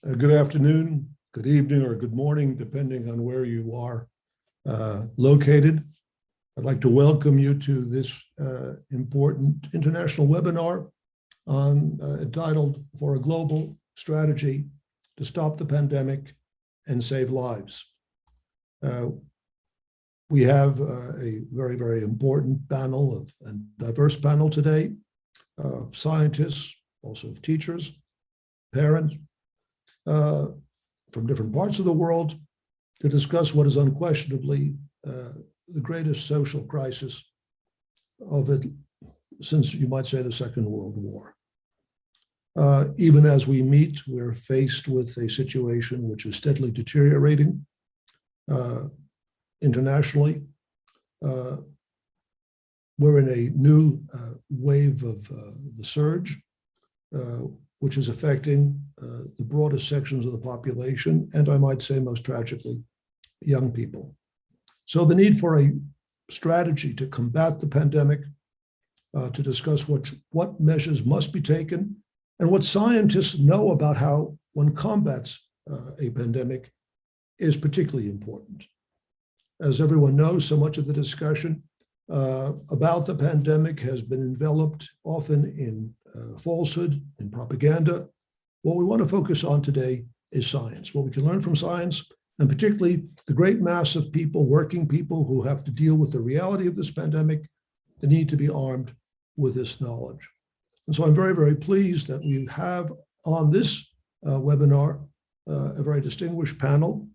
Good afternoon, good evening, or good morning, depending on where you are located. I'd like to welcome you to this important international webinar entitled For a Global Strategy to Stop the Pandemic and Save Lives. We have a very, very important panel and diverse panel today of scientists, also of teachers, parents, from different parts of the world to discuss what is unquestionably the greatest social crisis of it since, you might say, the Second World War. Even as we meet, we're faced with a situation which is steadily deteriorating internationally. We're in a new wave of the surge, which is affecting the broadest sections of the population, and I might say most tragically, young people. So the need for a strategy to combat the pandemic, to discuss what measures must be taken, and what scientists know about how one combats a pandemic is particularly important. As everyone knows, so much of the discussion about the pandemic has been enveloped often in falsehood and propaganda. What we want to focus on today is science, what we can learn from science, and particularly the great mass of people, working people who have to deal with the reality of this pandemic, the need to be armed with this knowledge. And so I'm very, very pleased that we have on this webinar a very distinguished panel.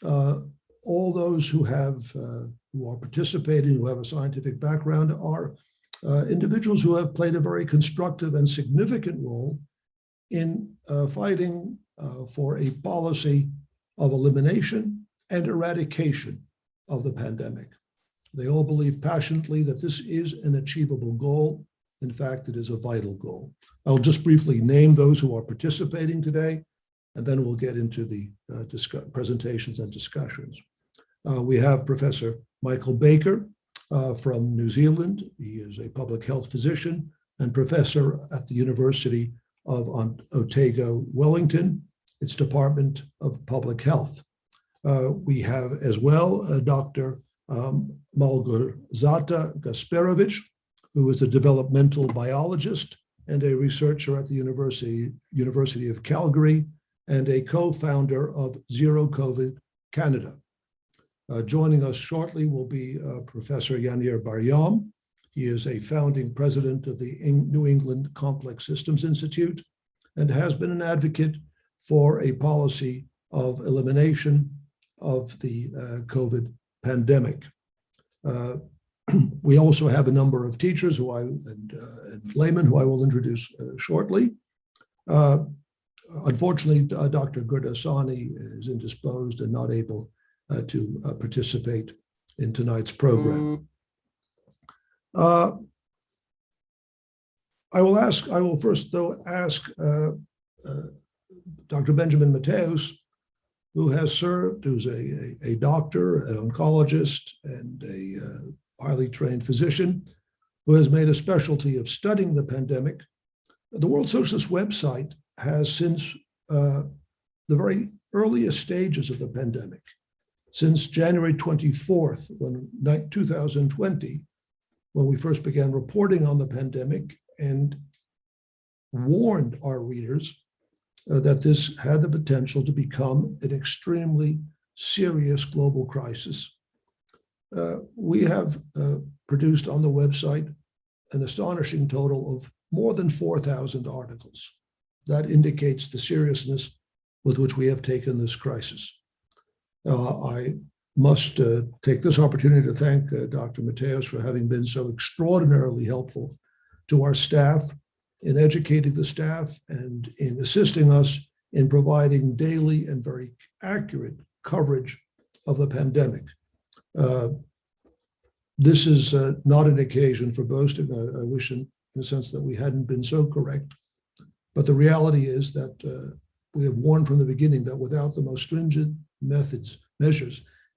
All those who are participating, who have a scientific background, are individuals who have played a very constructive and significant role in fighting for a policy of elimination and eradication of the pandemic. They all believe passionately that this is an achievable goal. In fact, it is a vital goal. I'll just briefly name those who are participating today, and then we'll get into the presentations and discussions. We have Professor Michael Baker from New Zealand. He is a public health physician and professor at the University of Otago, Wellington, its Department of Public Health. We have as well Dr. Malgorzata Gasperowicz, who is a developmental biologist and a researcher at the University of Calgary and a co-founder of Zero COVID Canada. Joining us shortly will be Professor Yaneer Bar-Yam. He is a founding president of the New England Complex Systems Institute and has been an advocate for a policy of elimination of the COVID pandemic. We also have a number of teachers and laymen who I will introduce shortly. Unfortunately, Dr. Gurdasani is indisposed and not able to participate in tonight's program. I will first though ask Dr. Benjamin Mateos, who has served, who's a doctor, an oncologist, and a highly trained physician, who has made a specialty of studying the pandemic. The World Socialist website has, since the very earliest stages of the pandemic, since January 24th, 2020, when we first began reporting on the pandemic and warned our readers that this had the potential to become an extremely serious global crisis. We have produced on the website an astonishing total of more than 4,000 articles. That indicates the seriousness with which we have taken this crisis. I must take this opportunity to thank Dr. Mateos for having been so extraordinarily helpful to our staff in educating the staff and in assisting us in providing daily and very accurate coverage of the pandemic. This is not an occasion for boasting. I wish in the sense that we hadn't been so correct. But the reality is that we have warned from the beginning that without the most stringent measures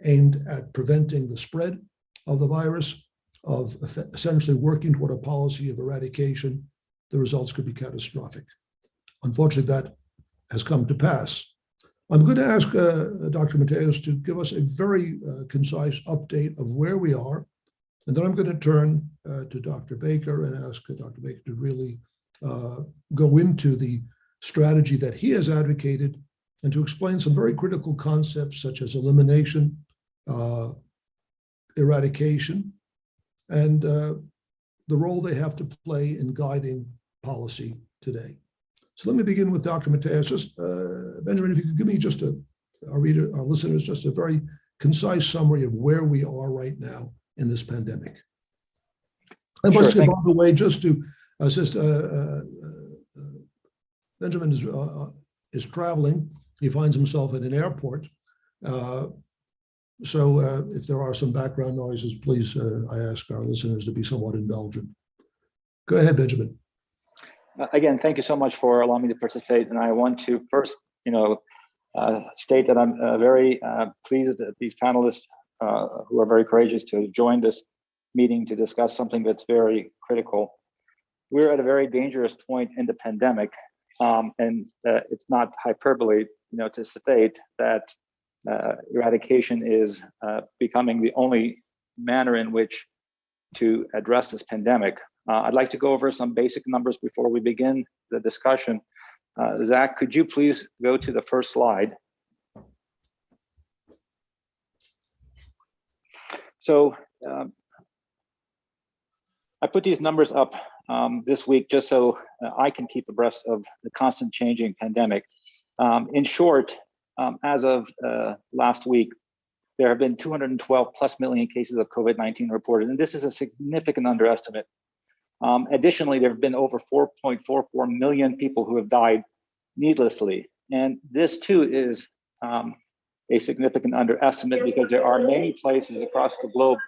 aimed at preventing the spread of the virus, of essentially working toward a policy of eradication, the results could be catastrophic. Unfortunately, that has come to pass. I'm going to ask Dr. Mateos to give us a very concise update of where we are. And then I'm going to turn to Dr. Baker and ask Dr. Baker to really go into the strategy that he has advocated and to explain some very critical concepts such as elimination, eradication, and the role they have to play in guiding policy today. So let me begin with Dr. Mateos. Just, Benjamin, if you could give me just our listeners, just a very concise summary of where we are right now in this pandemic. And by the way, just to assist, Benjamin is traveling. He finds himself at an airport. So if there are some background noises, please, I ask our listeners to be somewhat indulgent. Go ahead, Benjamin. Again, thank you so much for allowing me to participate. And I want to first, state that I'm very pleased that these panelists who are very courageous to join this meeting to discuss something that's very critical. We're at a very dangerous point in the pandemic, and it's not hyperbole, to state that eradication is becoming the only manner in which to address this pandemic. I'd like to go over some basic numbers before we begin the discussion. Zach, could you please go to the first slide? So I put these numbers up this week just so I can keep abreast of the constant changing pandemic. In short, as of last week, there have been 212 plus million cases of COVID-19 reported, and this is a significant underestimate. Additionally, there have been over 4.44 million people who have died needlessly. And this too is a significant underestimate because there are many places across the globe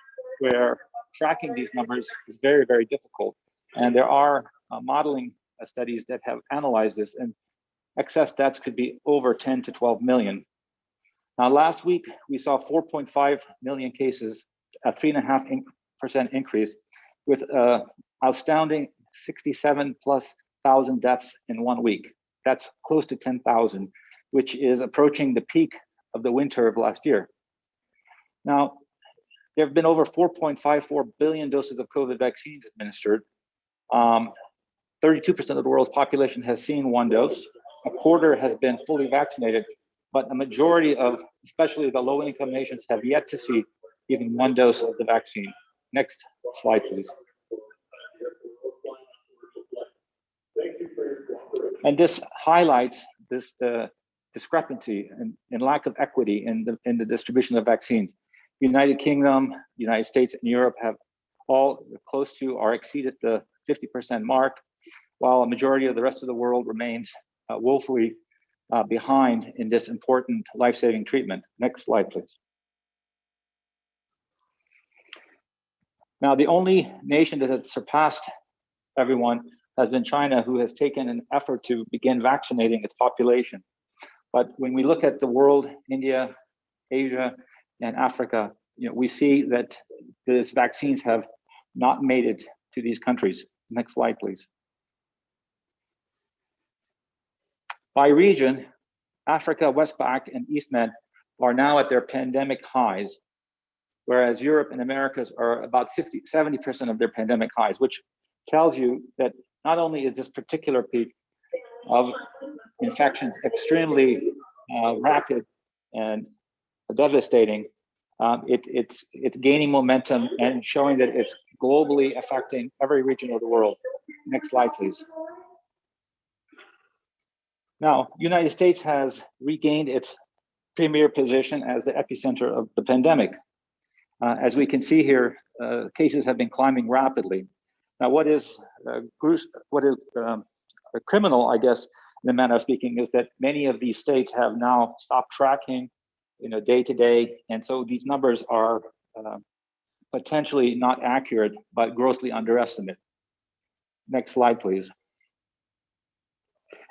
where tracking these numbers is very, very difficult. And there are modeling studies that have analyzed this, and excess deaths could be over 10 to 12 million. Now, last week, we saw 4.5 million cases, a 3.5% increase, with astounding 67 plus thousand deaths in 1 week. That's close to 10,000, which is approaching the peak of the winter of last year. Now, there have been over 4.54 billion doses of COVID vaccines administered. 32% of the world's population has seen one dose. A quarter has been fully vaccinated, but a majority of, especially the low-income nations, have yet to see even one dose of the vaccine. Next slide, please. And this highlights this discrepancy and lack of equity in the distribution of vaccines. The United Kingdom, United States, and Europe have all close to or exceeded the 50% mark, while a majority of the rest of the world remains woefully behind in this important life-saving treatment. Next slide, please. Now, the only nation that has surpassed everyone has been China, who has taken an effort to begin vaccinating its population. But when we look at the world, India, Asia, and Africa, we see that these vaccines have not made it to these countries. Next slide, please. By region, Africa, West Pac, and East Med are now at their pandemic highs, whereas Europe and Americas are about 70% of their pandemic highs, which tells you that not only is this particular peak of infections extremely rapid and devastating, it's gaining momentum and showing that it's globally affecting every region of the world. Next slide, please. Now, United States has regained its premier position as the epicenter of the pandemic. As we can see here, cases have been climbing rapidly. Now, what is criminal, I guess, in a manner of speaking, is that many of these states have now stopped tracking, day to day, and so these numbers are potentially not accurate, but grossly underestimated. Next slide, please.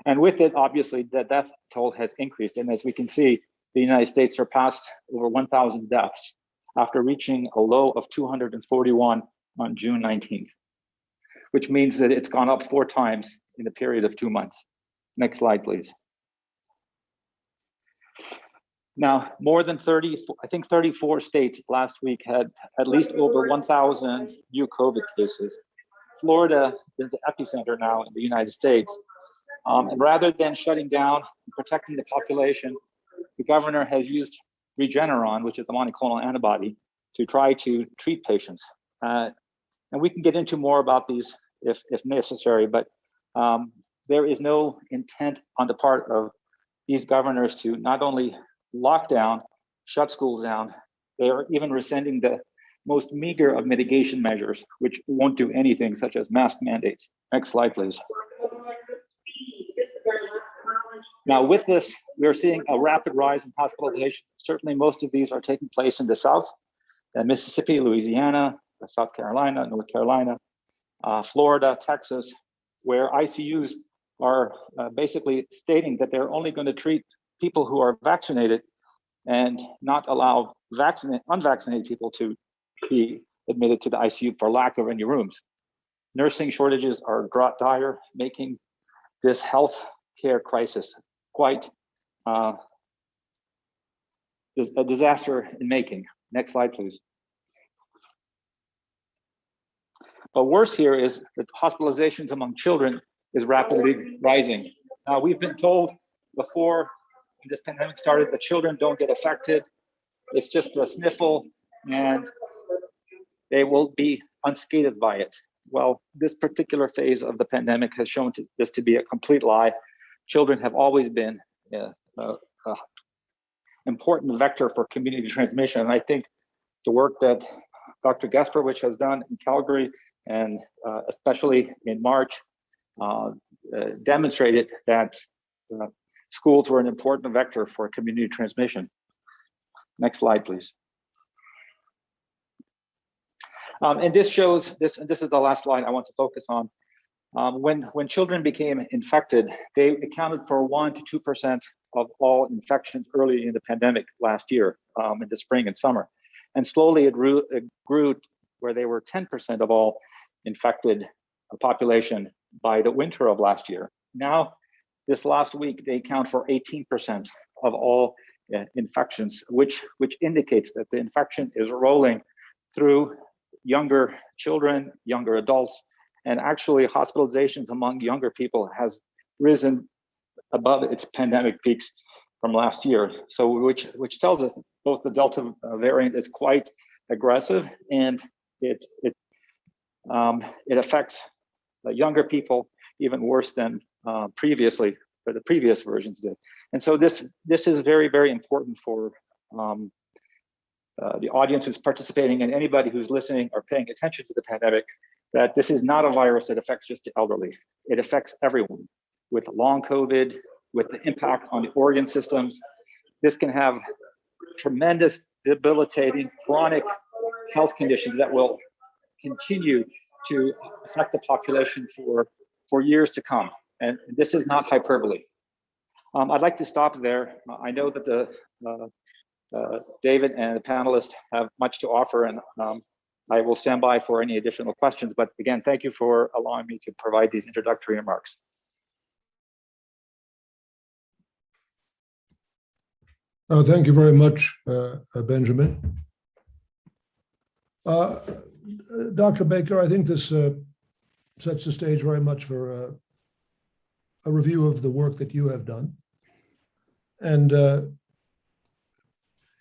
And with it, obviously, the death toll has increased, and as we can see, the United States surpassed over 1,000 deaths after reaching a low of 241 on June 19th. Which means that it's gone up 4 times in a period of 2 months. Next slide, please. Now, more than 30, I think 34 states last week had at least over 1,000 new COVID cases. Florida is the epicenter now in the United States. And rather than shutting down and protecting the population, the governor has used Regeneron, which is the monoclonal antibody, to try to treat patients. And we can get into more about these if necessary, but there is no intent on the part of these governors to not only lock down, shut schools down, they are even rescinding the most meager of mitigation measures, which won't do anything, such as mask mandates. Next slide, please. Now, with this, we are seeing a rapid rise in hospitalization. Certainly, most of these are taking place in the South, Mississippi, Louisiana, South Carolina, North Carolina, Florida, Texas, where ICUs are basically stating that they're only going to treat people who are vaccinated and not allow unvaccinated people to be admitted to the ICU for lack of any rooms. Nursing shortages are dire, making this health care crisis quite a disaster in making. Next slide, please. But worse here is that hospitalizations among children is rapidly rising. Now, we've been told before when this pandemic started that children don't get affected. It's just a sniffle and they will be unscathed by it. Well, this particular phase of the pandemic has shown this to be a complete lie. Children have always been an important vector for community transmission. And I think the work that Dr. Gasperowicz has done in Calgary and especially in March demonstrated that schools were an important vector for community transmission. Next slide, please. And this shows this, and this is the last slide I want to focus on. When children became infected, they accounted for 1% to 2% of all infections early in the pandemic last year, in the spring and summer. And slowly it grew where they were 10% of all infected population by the winter of last year. Now, this last week, they account for 18% of all infections, which indicates that the infection is rolling through younger children, younger adults, and actually hospitalizations among younger people has risen above its pandemic peaks from last year. So which tells us that both the Delta variant is quite aggressive and it affects younger people even worse than previously, or the previous versions did. And so this is very, very important for the audience who's participating and anybody who's listening or paying attention to the pandemic, that this is not a virus that affects just the elderly. It affects everyone with long COVID, with the impact on the organ systems. This can have tremendous debilitating chronic health conditions that will continue to affect the population for years to come. And this is not hyperbole. I'd like to stop there. I know that David and the panelists have much to offer, and I will stand by for any additional questions. But again, thank you for allowing me to provide these introductory remarks. Thank you very much, Benjamin. Dr. Baker, I think this sets the stage very much for a review of the work that you have done. And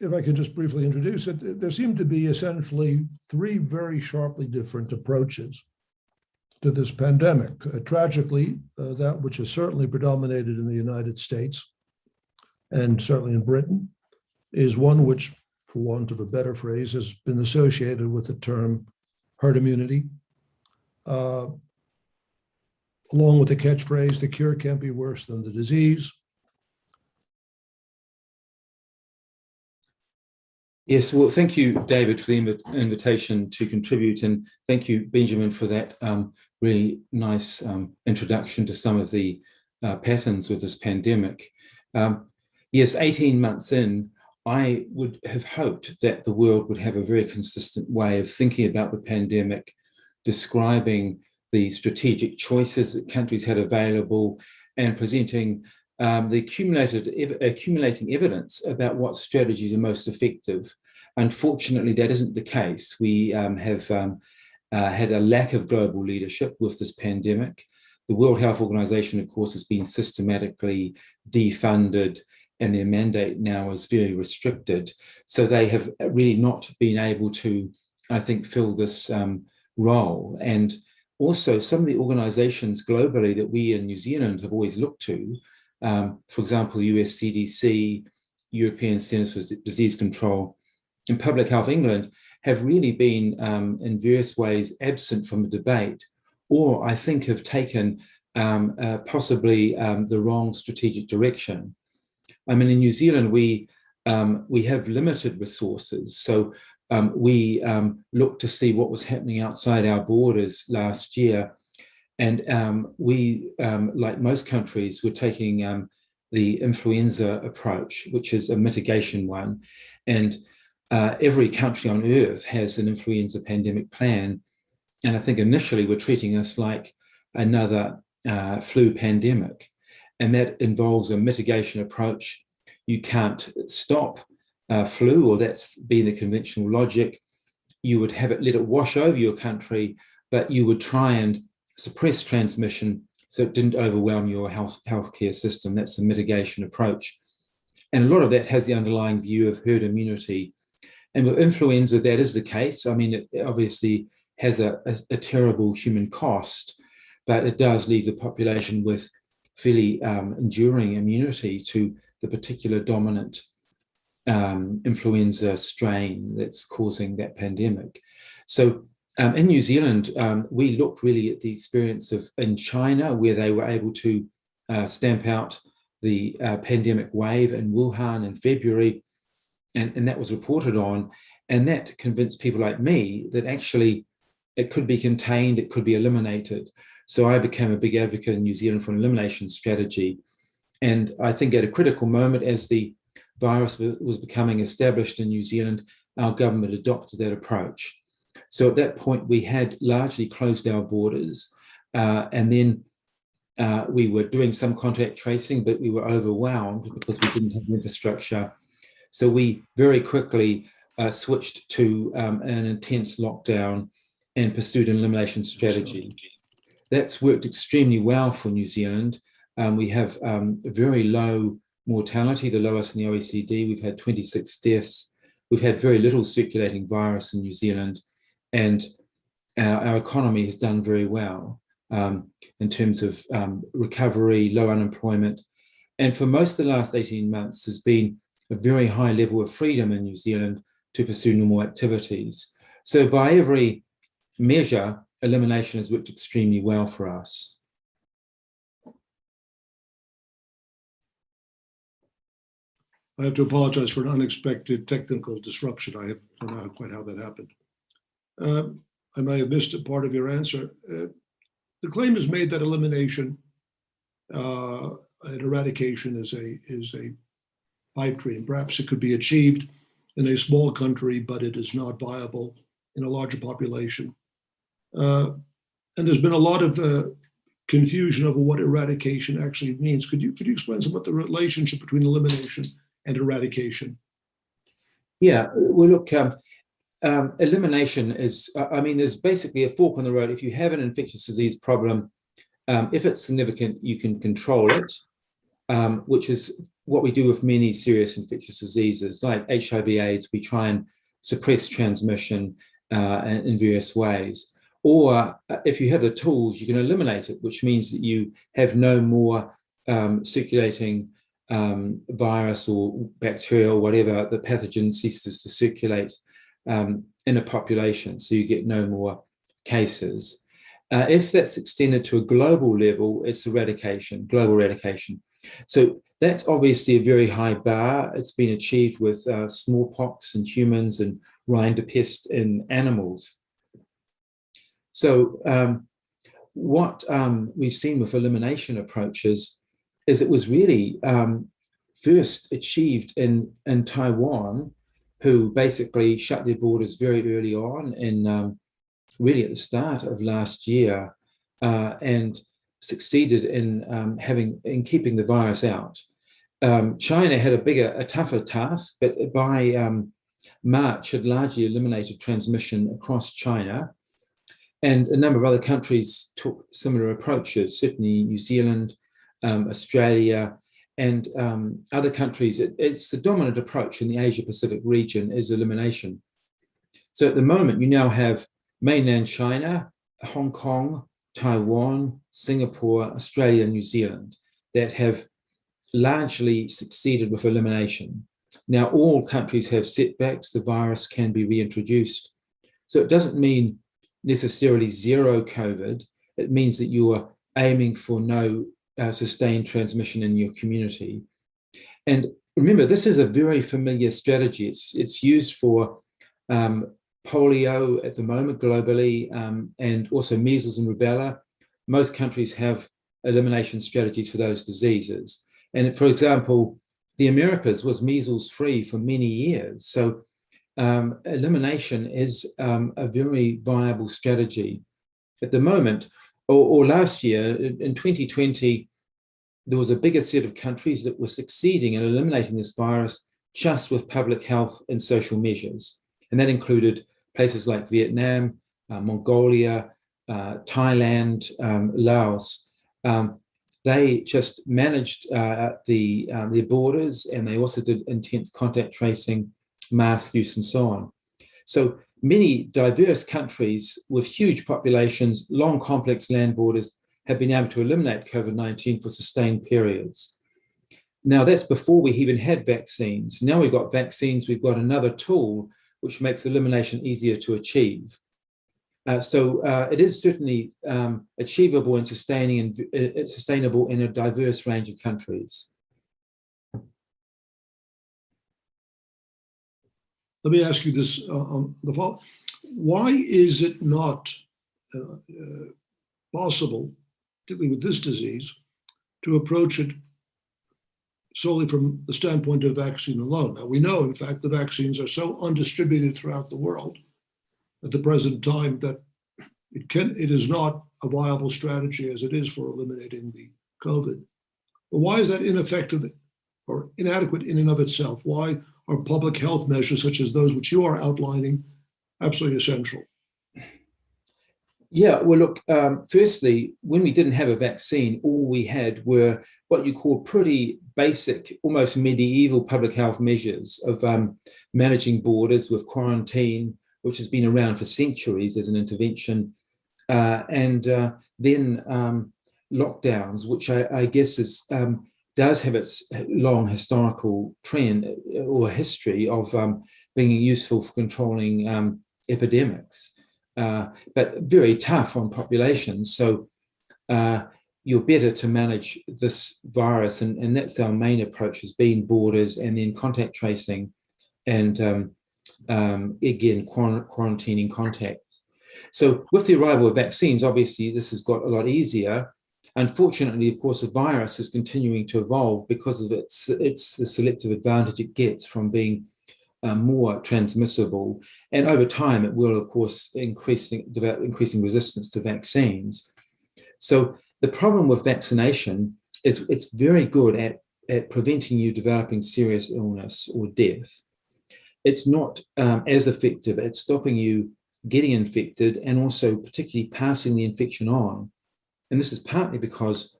if I could just briefly introduce it, there seem to be essentially three very sharply different approaches to this pandemic. Tragically, that which has certainly predominated in the United States and certainly in Britain is one which, for want of a better phrase, has been associated with the term herd immunity, along with the catchphrase, the cure can't be worse than the disease. Yes, well, thank you, David, for the invitation to contribute, and thank you, Benjamin, for that really nice introduction to some of the patterns with this pandemic. Yes, 18 months in, I would have hoped that the world would have a very consistent way of thinking about the pandemic, describing the strategic choices that countries had available, and presenting the accumulating evidence about what strategies are most effective. Unfortunately, that isn't the case. We have had a lack of global leadership with this pandemic. The World Health Organization, of course, has been systematically defunded, and their mandate now is very restricted. So they have really not been able to, I think, fill this role. And also some of the organizations globally that we in New Zealand have always looked to, for example, US CDC, European Centers for Disease Control, and Public Health England, have really been in various ways absent from the debate, or I think have taken possibly the wrong strategic direction. I mean, in New Zealand, we have limited resources. So we looked to see what was happening outside our borders last year. And we, like most countries, were taking the influenza approach, which is a mitigation one. And every country on earth has an influenza pandemic plan. And I think initially we're treating this like another flu pandemic. And that involves a mitigation approach. You can't stop flu, or that's been the conventional logic. You would have it, let it wash over your country, but you would try and suppress transmission so it didn't overwhelm your healthcare system. That's a mitigation approach. And a lot of that has the underlying view of herd immunity. And with influenza, that is the case. I mean, it obviously has a terrible human cost, but it does leave the population with fairly enduring immunity to the particular dominant influenza strain that's causing that pandemic. So in New Zealand, we looked really at the experience in China, where they were able to stamp out the pandemic wave in Wuhan in February, and that was reported on, and that convinced people like me that actually it could be contained, it could be eliminated. So I became a big advocate in New Zealand for an elimination strategy. And I think at a critical moment, as the virus was becoming established in New Zealand, our government adopted that approach. So at that point, we had largely closed our borders, and then we were doing some contact tracing, but we were overwhelmed because we didn't have infrastructure. So we very quickly switched to an intense lockdown and pursued an elimination strategy. That's worked extremely well for New Zealand. We have very low mortality, the lowest in the OECD. We've had 26 deaths. We've had very little circulating virus in New Zealand, and our economy has done very well in terms of recovery, low unemployment. And for most of the last 18 months, there's been a very high level of freedom in New Zealand to pursue normal activities. So by every measure, elimination has worked extremely well for us. I have to apologize for an unexpected technical disruption. I don't know quite how that happened. I may have missed a part of your answer. The claim is made that elimination and eradication is a pipe dream. Perhaps it could be achieved in a small country, but it is not viable in a larger population. And there's been a lot of confusion over what eradication actually means. Could you explain some of the relationship between elimination and eradication? Yeah, well, look, elimination is, I mean, there's basically a fork in the road. If you have an infectious disease problem, if it's significant, you can control it, which is what we do with many serious infectious diseases like HIV/AIDS. We try and suppress transmission in various ways. Or if you have the tools, you can eliminate it, which means that you have no more circulating virus or bacteria or whatever, the pathogen ceases to circulate in a population, so you get no more cases. If that's extended to a global level, it's eradication, global eradication. So that's obviously a very high bar. It's been achieved with smallpox in humans and rinderpest in animals. So what we've seen with elimination approaches is it was really first achieved in Taiwan, who basically shut their borders very early on in really at the start of last year. And succeeded in keeping the virus out. China had a tougher task, but by March had largely eliminated transmission across China. And a number of other countries took similar approaches, certainly New Zealand, Australia, and other countries. It's the dominant approach in the Asia-Pacific region is elimination. So at the moment, you now have mainland China, Hong Kong, Taiwan, Singapore, Australia, and New Zealand that have largely succeeded with elimination. Now, all countries have setbacks. The virus can be reintroduced. So it doesn't mean necessarily zero COVID. It means that you are aiming for no sustained transmission in your community. And remember, this is a very familiar strategy. It's used for polio at the moment globally, and also measles and rubella. Most countries have elimination strategies for those diseases. And for example, the Americas was measles free for many years. So elimination is a very viable strategy. At the moment, or last year, in 2020, there was a bigger set of countries that were succeeding in eliminating this virus just with public health and social measures. And that included places like Vietnam, Mongolia, Thailand, Laos. They just managed their borders, and they also did intense contact tracing, mask use, and so on. So many diverse countries with huge populations, long, complex land borders have been able to eliminate COVID-19 for sustained periods. Now, that's before we even had vaccines. Now we've got vaccines, we've got another tool which makes elimination easier to achieve. So it is certainly achievable and sustainable in a diverse range of countries. Let me ask you this on the fall. Why is it not possible, particularly with this disease, to approach it solely from the standpoint of vaccine alone? Now, we know, in fact, the vaccines are so undistributed throughout the world at the present time that it is not a viable strategy as it is for eliminating the COVID. But why is that ineffective or inadequate in and of itself? Why are public health measures such as those which you are outlining absolutely essential? Yeah, well, look, firstly, when we didn't have a vaccine, all we had were what you call pretty basic, almost medieval public health measures of managing borders with quarantine, which has been around for centuries as an intervention, and then lockdowns, which I guess does have its long historical trend or history of being useful for controlling epidemics. But very tough on populations. So you're better to manage this virus, and that's our main approach, has been borders and then contact tracing and again, quarantining contact. So with the arrival of vaccines, obviously this has got a lot easier. Unfortunately, of course, the virus is continuing to evolve because of its the selective advantage it gets from being more transmissible, and over time it will, of course, develop increasing resistance to vaccines. So the problem with vaccination is it's very good at preventing you developing serious illness or death. It's not as effective at stopping you getting infected and also particularly passing the infection on. And this is partly because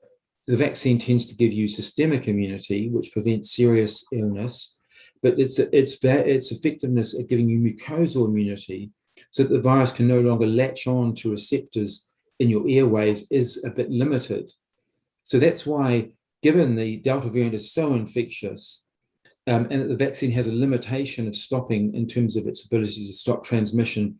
the vaccine tends to give you systemic immunity, which prevents serious illness, but its effectiveness at giving you mucosal immunity so that the virus can no longer latch on to receptors in your airways is a bit limited. So that's why, given the Delta variant is so infectious, and that the vaccine has a limitation of stopping in terms of its ability to stop transmission,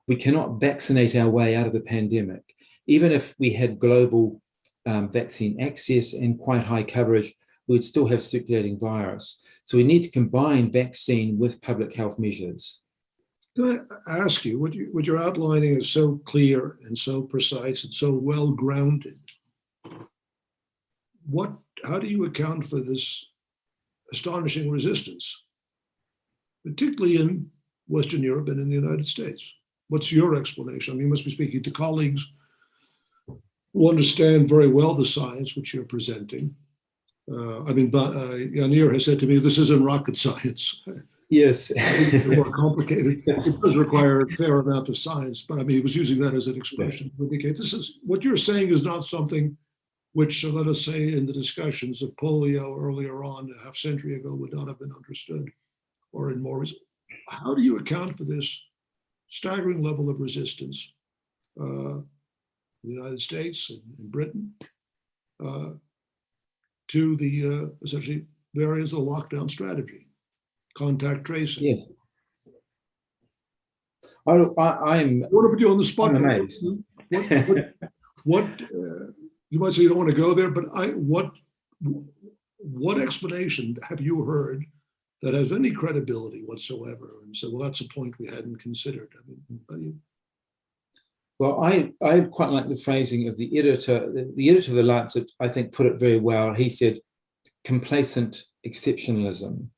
we cannot vaccinate our way out of the pandemic. Even if we had global vaccine access and quite high coverage, we'd still have circulating virus. So we need to combine vaccine with public health measures. Can I ask you, what you're outlining is so clear and so precise and so well-grounded. How do you account for this astonishing resistance, particularly in Western Europe and in the United States? What's your explanation? I mean, you must be speaking to colleagues who understand very well the science which you're presenting. Yaneer has said to me, this isn't rocket science. Yes. It's more complicated. It does require a fair amount of science, but I mean, he was using that as an expression to indicate this is what you're saying is not something which, let us say, in the discussions of polio earlier on, a half century ago, would not have been understood, or in more. How do you account for this staggering level of resistance in the United States and in Britain to the essentially variants of the lockdown strategy, contact tracing? Yes. I'm. I want to put you on the spot. I'm amazed. What you might say you don't want to go there, but what explanation have you heard that has any credibility whatsoever? And so, well, that's a point we hadn't considered. I mean, how do you? Well, I quite like the phrasing of the editor. The editor of the Lancet, I think, put it very well. He said, complacent exceptionalism,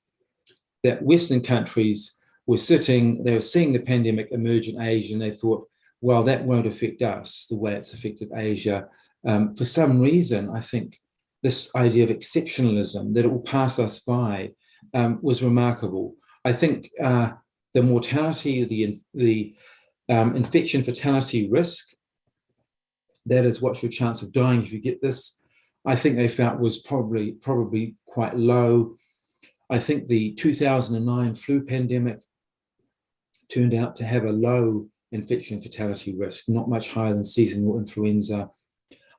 that Western countries were they were seeing the pandemic emerge in Asia, and they thought, well, that won't affect us the way it's affected Asia. For some reason, I think this idea of exceptionalism, that it will pass us by, was remarkable. I think the mortality, the infection fatality risk, that is what's your chance of dying if you get this, I think they felt was probably quite low. I think the 2009 flu pandemic turned out to have a low infection fatality risk, not much higher than seasonal influenza.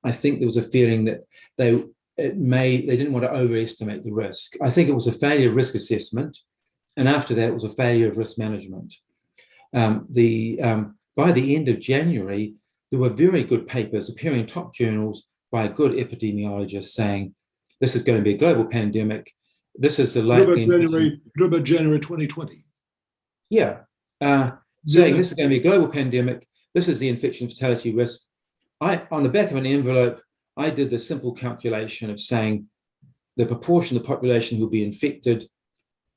I think there was a feeling that they didn't want to overestimate the risk. I think it was a failure of risk assessment, and after that, it was a failure of risk management. By the end of January, there were very good papers appearing in top journals by a good epidemiologist saying, this is going to be a global pandemic. This is a likely... About January 2020. Yeah. Saying this is going to be a global pandemic. This is the infection fatality risk. On the back of an envelope, I did the simple calculation of saying the proportion of the population who will be infected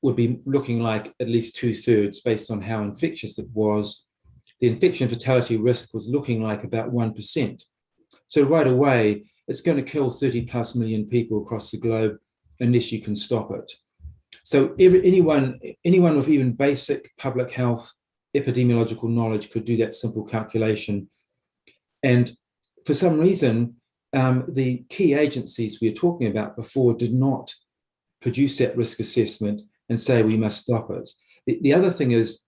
would be looking like at least 2/3 based on how infectious it was. The infection fatality risk was looking like about 1%. So right away, it's going to kill 30+ million people across the globe unless you can stop it. So anyone with even basic public health epidemiological knowledge could do that simple calculation. And for some reason, the key agencies we were talking about before did not produce that risk assessment and say we must stop it. The other thing is,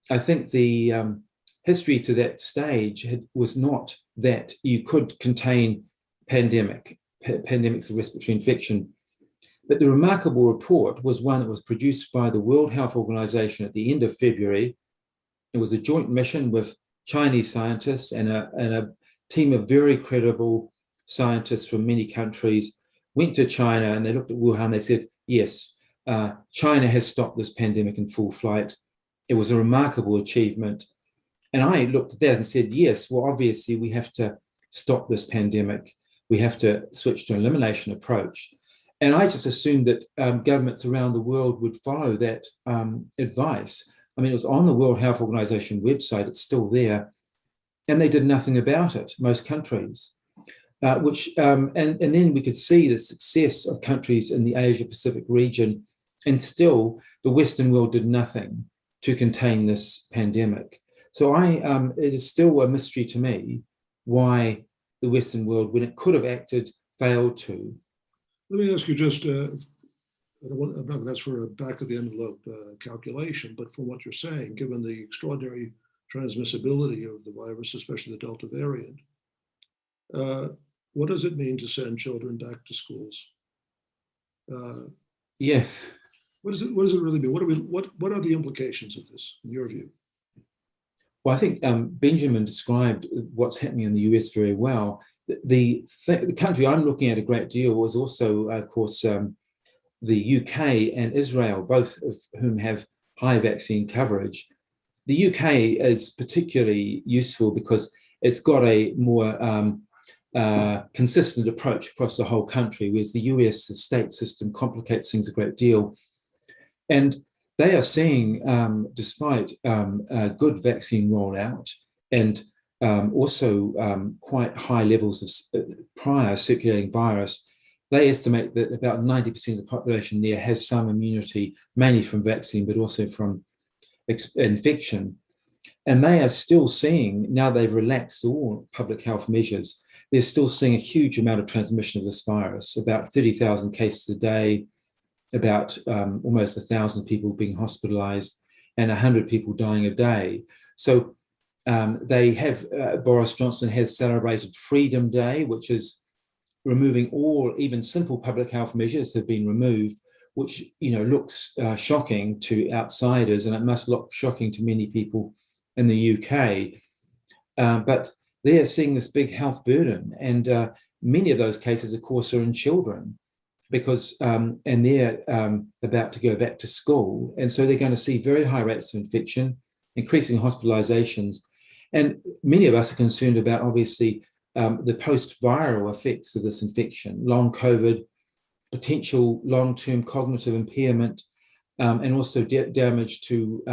I think the history to that stage was not that you could contain pandemics of respiratory infection. But the remarkable report was one that was produced by the World Health Organization at the end of February. It was a joint mission with Chinese scientists and a team of very credible scientists from many countries went to China, and they looked at Wuhan. They said, yes, China has stopped this pandemic in full flight. It was a remarkable achievement. And I looked at that and said, yes, well, obviously we have to stop this pandemic. We have to switch to an elimination approach. And I just assumed that governments around the world would follow that advice. I mean, it was on the World Health Organization website, it's still there, and they did nothing about it, most countries. And then we could see the success of countries in the Asia-Pacific region, and still the Western world did nothing to contain this pandemic. So it is still a mystery to me why the Western world, when it could have acted, failed to. Let me ask you just, I'm not going to ask for a back of the envelope calculation, but from what you're saying, given the extraordinary transmissibility of the virus, especially the Delta variant, what does it mean to send children back to schools? Yes. What does it really mean? What are the implications of this, in your view? Well, I think Benjamin described what's happening in the US very well. The country I'm looking at a great deal was also, of course, the UK and Israel, both of whom have high vaccine coverage. The UK is particularly useful because it's got a more consistent approach across the whole country, whereas the US, the state system, complicates things a great deal. And they are seeing, despite a good vaccine rollout and also quite high levels of prior circulating virus. They estimate that about 90% of the population there has some immunity, mainly from vaccine, but also from infection. And they are still seeing, now they've relaxed all public health measures, they're still seeing a huge amount of transmission of this virus, about 30,000 cases a day, about almost 1,000 people being hospitalized, and 100 people dying a day. So they have, Boris Johnson has celebrated Freedom Day, which is removing all, even simple public health measures have been removed, which looks shocking to outsiders, and it must look shocking to many people in the UK. But they are seeing this big health burden, and many of those cases, of course, are in children, because and they're about to go back to school, and so they're going to see very high rates of infection, increasing hospitalizations, and many of us are concerned about, obviously, the post-viral effects of this infection, long COVID, potential long-term cognitive impairment, and also damage to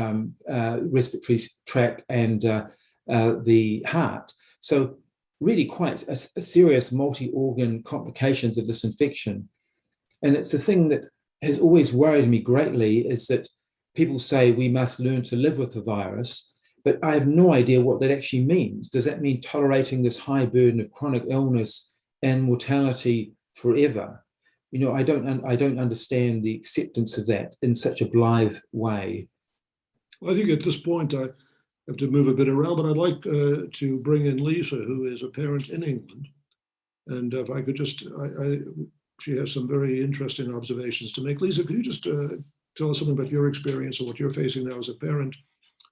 respiratory tract and the heart. So really quite a serious multi-organ complications of this infection. And it's a thing that has always worried me greatly, is that people say we must learn to live with the virus, but I have no idea what that actually means. Does that mean tolerating this high burden of chronic illness and mortality forever? I don't understand the acceptance of that in such a blithe way. Well, I think at this point I have to move a bit around, but I'd like to bring in Lisa, who is a parent in England. And if I could just, she has some very interesting observations to make. Lisa, could you just tell us something about your experience or what you're facing now as a parent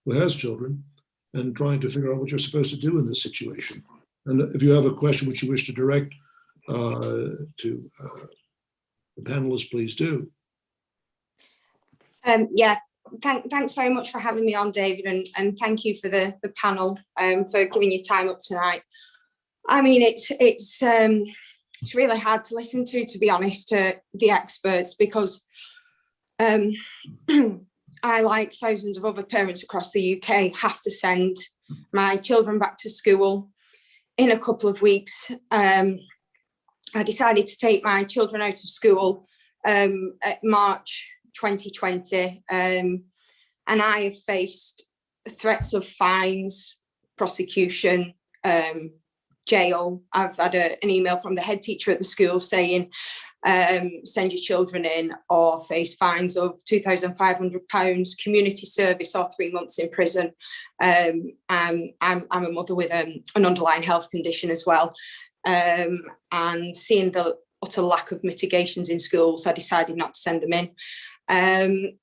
who has children and trying to figure out what you're supposed to do in this situation? And if you have a question which you wish to direct to the panelists, please do. Yeah, thanks very much for having me on, David, and thank you for the panel for giving your time up tonight. I mean, it's really hard to listen to be honest, to the experts, because I, like thousands of other parents across the UK, have to send my children back to school in a couple of weeks. I decided to take my children out of school at March 2020, and I have faced threats of fines, prosecution, jail. I've had an email from the head teacher at the school saying, send your children in or face fines of £2,500, community service, or 3 months in prison. I'm a mother with an underlying health condition as well. And seeing the utter lack of mitigations in schools, I decided not to send them in. And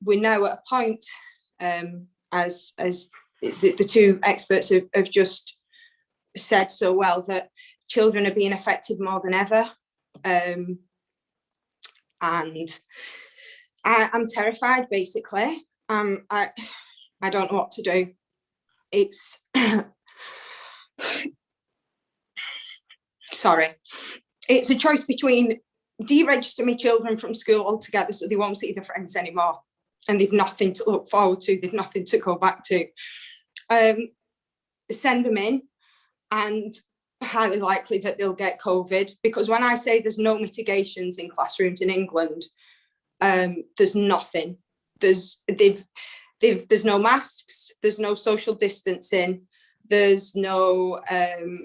we're now at a point, as the two experts have just said so well, that children are being affected more than ever. And I'm terrified, basically. I don't know what to do. It's sorry. It's a choice between deregister my children from school altogether so they won't see their friends anymore, and they've nothing to look forward to, they've nothing to go back to. Send them in, and highly likely that they'll get COVID, because when I say there's no mitigations in classrooms in England, there's nothing. There's no masks, there's no social distancing, there's no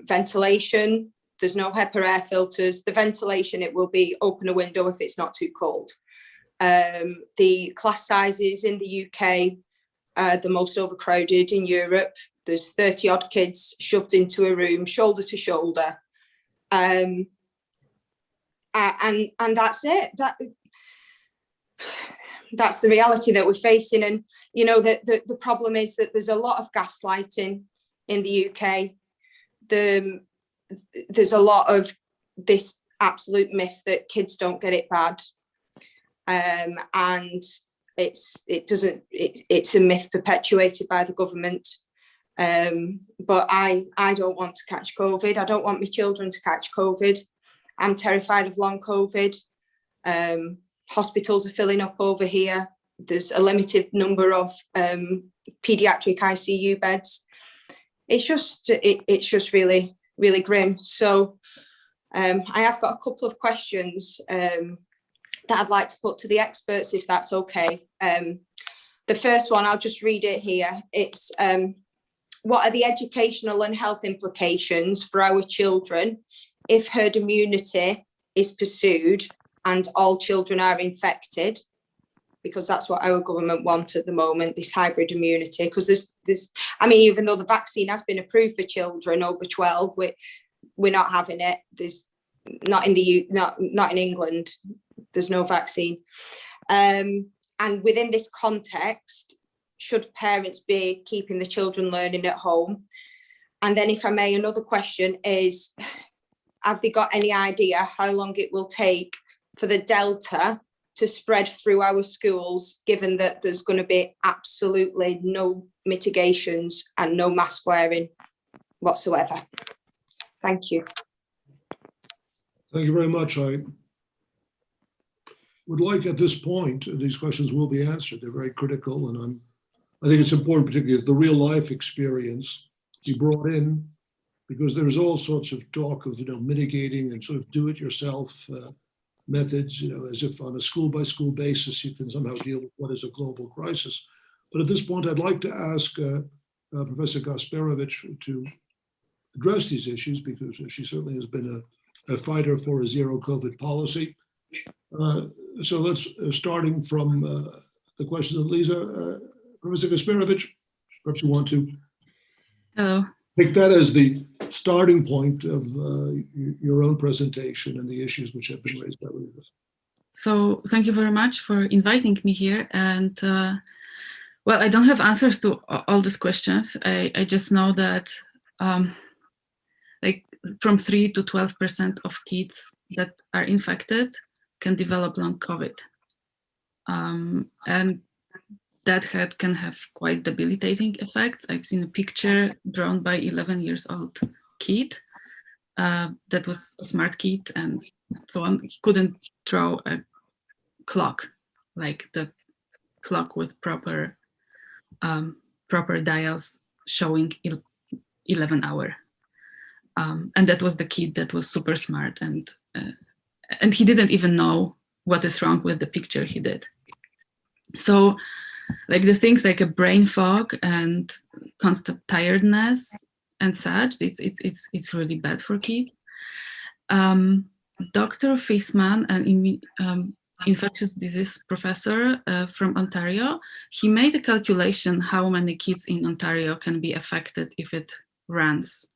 ventilation, there's no HEPA air filters. The ventilation, it will be open a window if it's not too cold. The class sizes in the UK are the most overcrowded in Europe. There's 30 odd kids shoved into a room, shoulder to shoulder. And that's it. That's the reality that we're facing. And, the problem is that there's a lot of gaslighting in the UK. There's a lot of this absolute myth that kids don't get it bad. And it's a myth perpetuated by the government. But I don't want to catch COVID. I don't want my children to catch COVID. I'm terrified of long COVID. Hospitals are filling up over here. There's a limited number of paediatric ICU beds. it's just really, really grim. So I have got a couple of questions that I'd like to put to the experts, if that's okay. The first one, I'll just read it here. It's what are the educational and health implications for our children if herd immunity is pursued and all children are infected? Because that's what our government wants at the moment, this hybrid immunity. Because there's, I mean, even though the vaccine has been approved for children over 12, we're not having it. There's not in England. There's no vaccine. And within this context, should parents be keeping the children learning at home? And then, if I may, another question is, have they got any idea how long it will take for the Delta to spread through our schools, given that there's going to be absolutely no mitigations and no mask wearing whatsoever? Thank you. Thank you very much. I would like at this point, these questions will be answered. They're very critical, and I think it's important, particularly the real life experience, be brought in, because there's all sorts of talk of mitigating and sort of do-it-yourself methods, as if on a school-by-school basis you can somehow deal with what is a global crisis. But at this point, I'd like to ask Professor Gasperowicz to address these issues, because she certainly has been a fighter for a zero COVID policy. So let's, starting from the question of Lisa, Professor Gasperowicz, perhaps you want to take that as the starting point of your own presentation and the issues which have been raised by Lisa. So thank you very much for inviting me here. And well, I don't have answers to all these questions. I just know that like from 3 to 12% of kids that are infected can develop long COVID. And that can have quite debilitating effects. I've seen a picture drawn by 11 years old kid that was a smart kid and so on. He couldn't draw a clock, like the clock with proper dials showing 11 hour. And that was the kid that was super smart, and he didn't even know what is wrong with the picture he did. So like the things like a brain fog and constant tiredness and such, it's really bad for kids. Dr. Fisman, an infectious disease professor from Ontario, he made a calculation how many kids in Ontario can be affected if it runs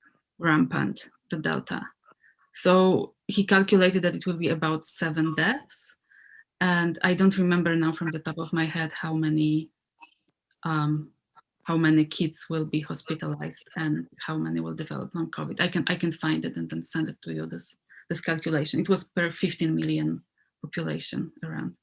rampant, the Delta. So he calculated that it will be about 7 deaths. And I don't remember now from the top of my head how many kids will be hospitalized and how many will develop long COVID. I can find it and then send it to you, this calculation. It was per 15 million population around.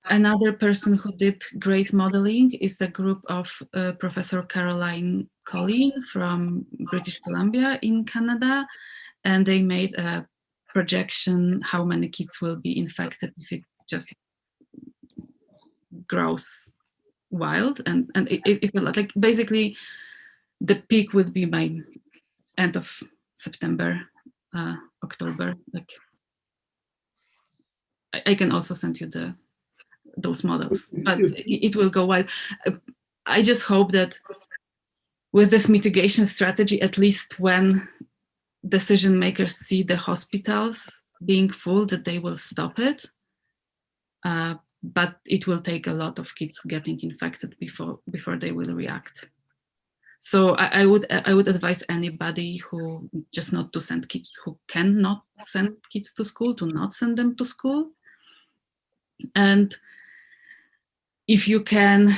Another person who did great modeling is a group of Professor Caroline Colley from British Columbia in Canada. And they made a projection how many kids will be infected if it just grows wild, and it's a lot. Like basically the peak would be by end of September, October. Like I can also send you those models, but it will go wild. I just hope that with this mitigation strategy, at least when decision makers see the hospitals being full, that they will stop it. But it will take a lot of kids getting infected before they will react. So I would advise anybody who just not to send kids, who cannot send kids to school, to not send them to school. And if you can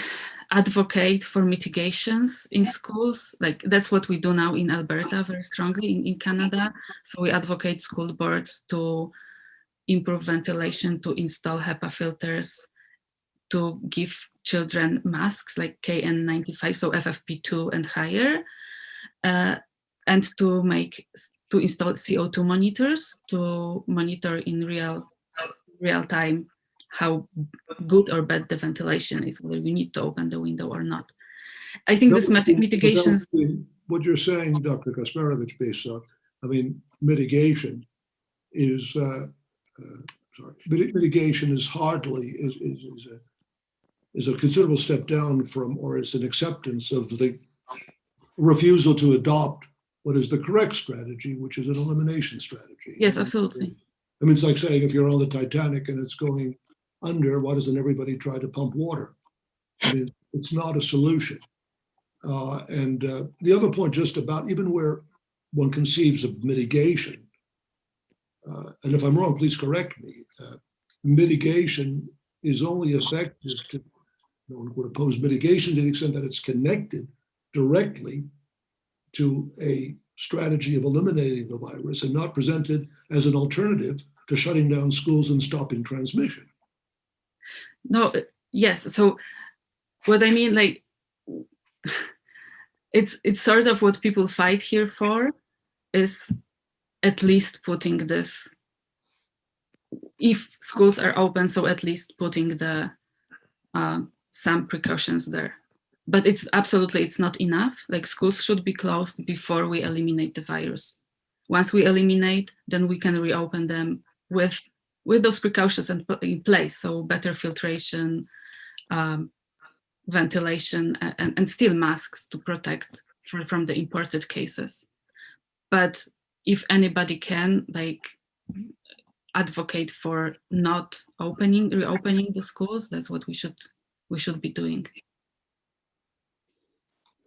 advocate for mitigations in schools, like that's what we do now in Alberta very strongly in Canada. So we advocate school boards to improve ventilation, to install HEPA filters, to give children masks like KN95, so FFP2 and higher, and to install CO2 monitors to monitor in real time how good or bad the ventilation is, whether we need to open the window or not. I think No, this but mitigations. what you're saying, Dr. Gasperowicz, based on, I mean, mitigation is, mitigation is hardly, is a considerable step down from, or it's an acceptance of the refusal to adopt what is the correct strategy, which is an elimination strategy. Yes, absolutely. I mean, it's like saying if you're on the Titanic and it's going under, why doesn't everybody try to pump water? I mean, it's not a solution. The other point just about even where one conceives of mitigation, and if I'm wrong, please correct me, mitigation is only effective to, no one would oppose mitigation to the extent that it's connected directly to a strategy of eliminating the virus and not presented as an alternative to shutting down schools and stopping transmission. No, yes. So what I mean, like, it's sort of what people fight here for is at least putting this, if schools are open, so at least putting the some precautions there. But it's absolutely, it's not enough. Like, schools should be closed before we eliminate the virus. Once we eliminate, then we can reopen them with those precautions in place. So better filtration, ventilation, and still masks to protect from the imported cases. But if anybody can, like, advocate for not reopening the schools, that's what we should be doing.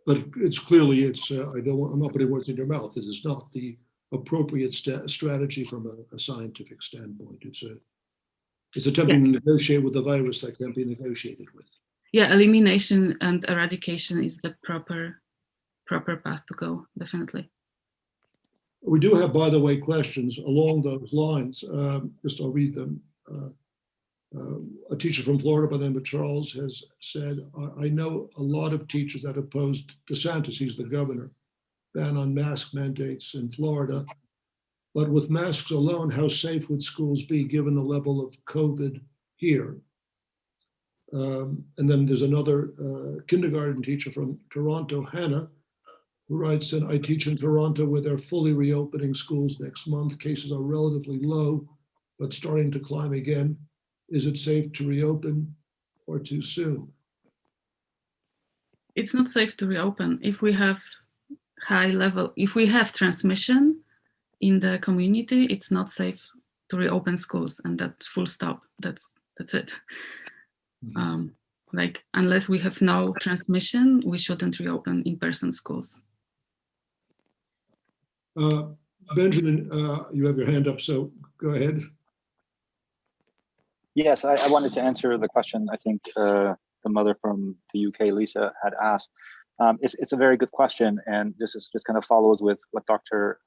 But it's clearly, I'm not putting words in your mouth. It is not the appropriate strategy from a scientific standpoint. It's attempting to negotiate with the virus that can't be negotiated with. Yeah, elimination and eradication is the proper path to go, definitely. We do have, by the way, questions along those lines. Just I'll read them. A teacher from Florida by the name of Charles has said, I know a lot of teachers that opposed DeSantis, he's the governor, ban on mask mandates in Florida. But with masks alone, how safe would schools be given the level of COVID here? And then there's another kindergarten teacher from Toronto, Hannah, who writes that I teach in Toronto where they're fully reopening schools next month. Cases are relatively low, but starting to climb again. Is it safe to reopen or too soon? It's not safe to reopen. If we have if we have transmission in the community, it's not safe to reopen schools, and that full stop. That's it. Mm-hmm. Like, unless we have no transmission, we shouldn't reopen in-person schools. Benjamin, you have your hand up, so go ahead. Yes, I wanted to answer the question I think the mother from the UK, Lisa, had asked. It's a very good question, and this is just kind of follows with what Dr.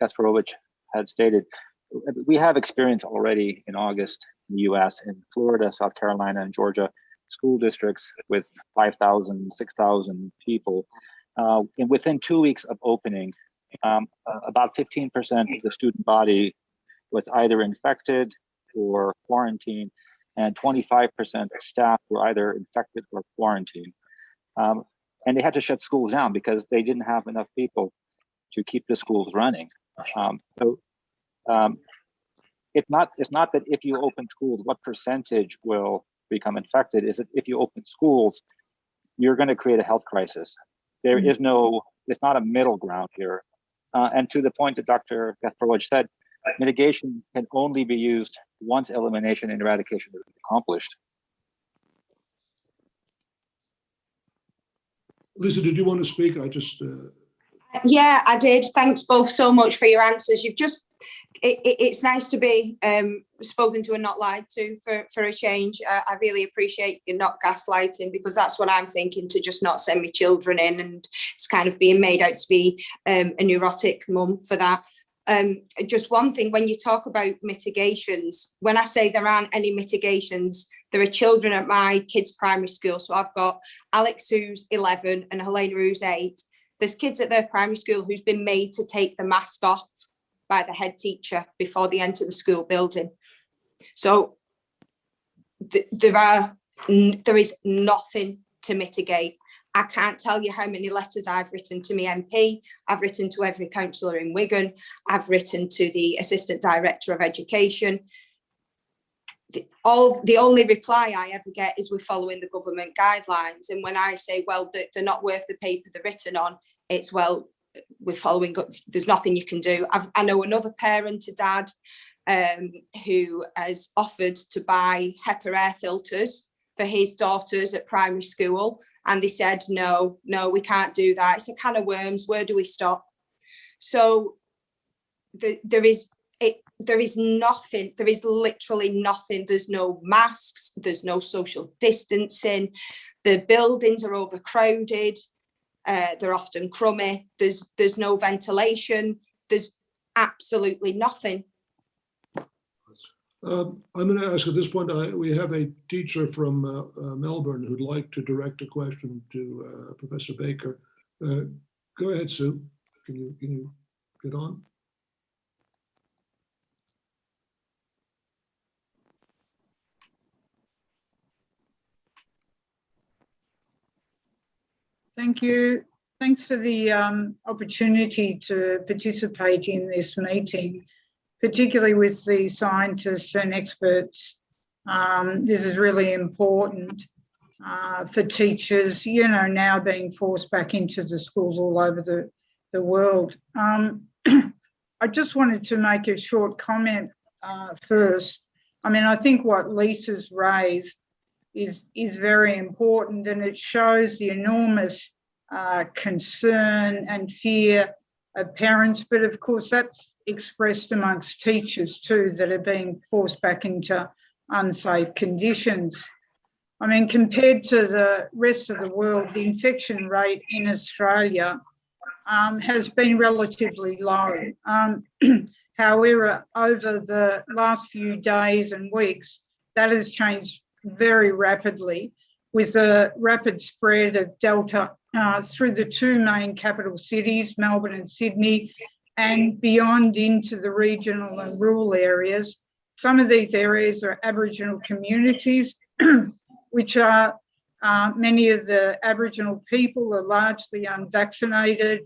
Gasperowicz had stated. We have experience already in August in the US, in Florida, South Carolina, and Georgia, school districts with 5,000, 6,000 people. And within 2 weeks of opening, about 15% of the student body was either infected or quarantined, and 25% of staff were either infected or quarantined. And they had to shut schools down because they didn't have enough people to keep the schools running. It's not that if you open schools, what percentage will become infected. Is that if you open schools, you're going to create a health crisis. There is it's not a middle ground here. And to the point that Dr. Gasperowicz said, mitigation can only be used once elimination and eradication is accomplished. Lisa, did you want to speak? I just... Yeah, I did. Thanks both so much for your answers. You've just, it's nice to be spoken to and not lied to for a change. I really appreciate you not gaslighting, because that's what I'm thinking, to just not send my children in, and it's kind of being made out to be a neurotic mum for that. Just one thing, when you talk about mitigations, when I say there aren't any mitigations, there are children at my kids' primary school. So I've got Alex, who's 11, and Helena, who's 8. There's kids at their primary school who's been made to take the mask off by the head teacher before they enter the school building. So there is nothing to mitigate. I can't tell you how many letters I've written to my MP. I've written to every councillor in Wigan. I've written to the Assistant Director of Education. The only reply I ever get is we're following the government guidelines. And when I say, well, they're not worth the paper they're written on, it's, well, we're following, there's nothing you can do. I know another parent, a dad, who has offered to buy HEPA air filters for his daughters at primary school. And they said, no, we can't do that. It's a can of worms. Where do we stop? So there is nothing. There is literally nothing. There's no masks. There's no social distancing. The buildings are overcrowded. They're often crummy. There's no ventilation. There's absolutely nothing. I'm going to ask at this point, we have a teacher from Melbourne who'd like to direct a question to Professor Baker. Go ahead, Sue. Can you get on? Thank you. Thanks for the opportunity to participate in this meeting, particularly with the scientists and experts. This is really important for teachers, you know, now being forced back into the schools all over the world. I just wanted to make a short comment first. I mean, I think what Lisa's raised is very important, and it shows the enormous concern and fear of parents, but of course that's expressed amongst teachers too, that are being forced back into unsafe conditions. I mean, compared to the rest of the world, the infection rate in Australia has been relatively low. However, over the last few days and weeks, that has changed very rapidly, with a rapid spread of Delta through the two main capital cities, Melbourne and Sydney, and beyond into the regional and rural areas. Some of these areas are Aboriginal communities, which are, many of the Aboriginal people are largely unvaccinated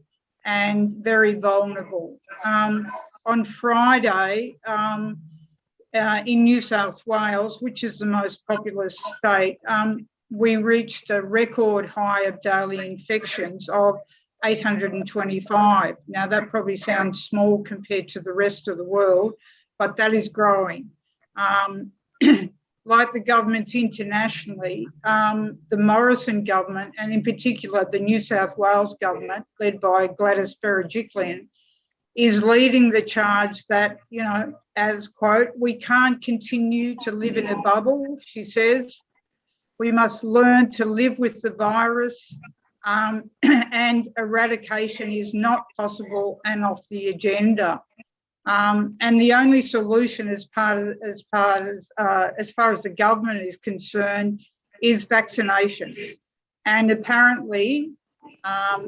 and very vulnerable. On Friday, in New South Wales, which is the most populous state, we reached a record high of daily infections of 825. Now, that probably sounds small compared to the rest of the world, but that is growing. Like the governments internationally, the Morrison government, and in particular the New South Wales government, led by Gladys Berejiklian, is leading the charge that, you know, as quote, we can't continue to live in a bubble, she says. We must learn to live with the virus, and eradication is not possible and off the agenda. And the only solution as far as the government is concerned is vaccination. And apparently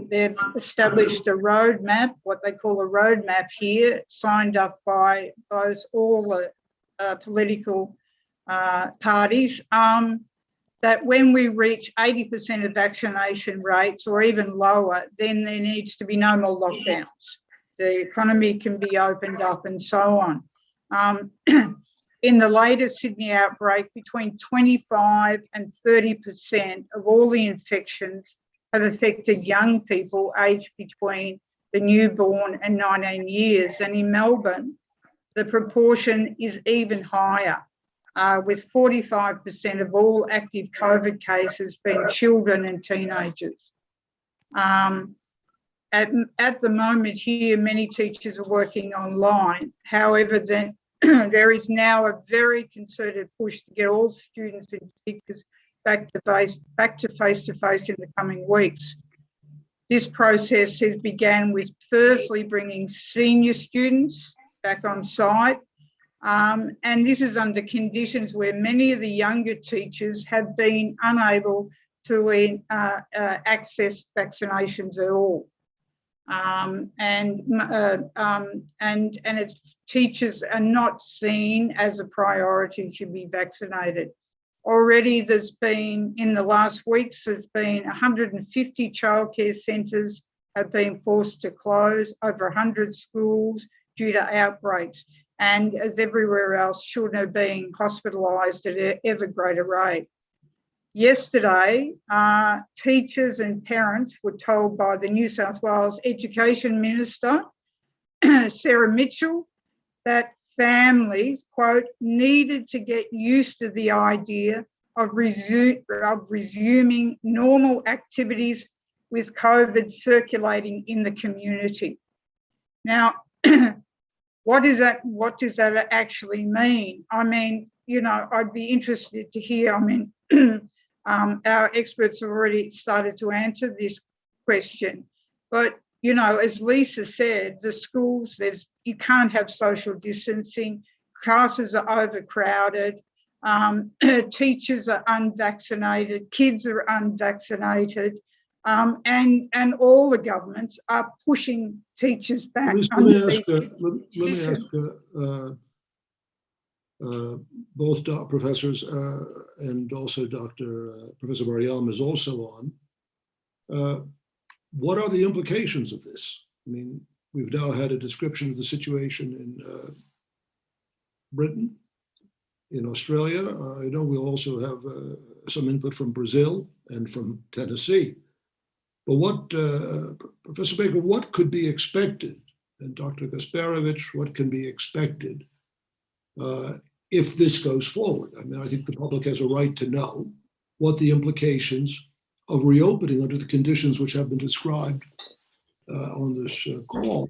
they've established a roadmap, what they call a roadmap here, signed up by both all the political parties, that when we reach 80% of vaccination rates or even lower, then there needs to be no more lockdowns. The economy can be opened up and so on. In the latest Sydney outbreak, between 25 and 30% of all the infections have affected young people aged between the newborn and 19 years. And in Melbourne, the proportion is even higher, with 45% of all active COVID cases being children and teenagers. At the moment here, many teachers are working online. However, then there is now a very concerted push to get all students and teachers back to face-to-face in the coming weeks. This process has began with firstly bringing senior students back on site, and this is under conditions where many of the younger teachers have been unable to access vaccinations at all. And its teachers are not seen as a priority to be vaccinated. Already there's been, in the last weeks, there's been 150 childcare centres have been forced to close, over 100 schools due to outbreaks. And as everywhere else, children are being hospitalised at an ever greater rate. Yesterday, teachers and parents were told by the New South Wales Education Minister, Sarah Mitchell, that families, quote, needed to get used to the idea of resuming normal activities with COVID circulating in the community. Now, what does that actually mean? I mean, you know, I'd be interested to hear, I mean, our experts have already started to answer this question, but you know, as Lisa said, the schools, you can't have social distancing, classes are overcrowded, teachers are unvaccinated, kids are unvaccinated, and all the governments are pushing teachers back. Let me ask both professors and also Professor Bar-Yam is also on. What are the implications of this? I mean, we've now had a description of the situation in Britain, in Australia. I know we'll also have some input from Brazil and from Tennessee. But what, Professor Baker, what could be expected, and Dr. Gasperowicz, what can be expected if this goes forward? I mean, I think the public has a right to know what the implications of reopening under the conditions which have been described on this call,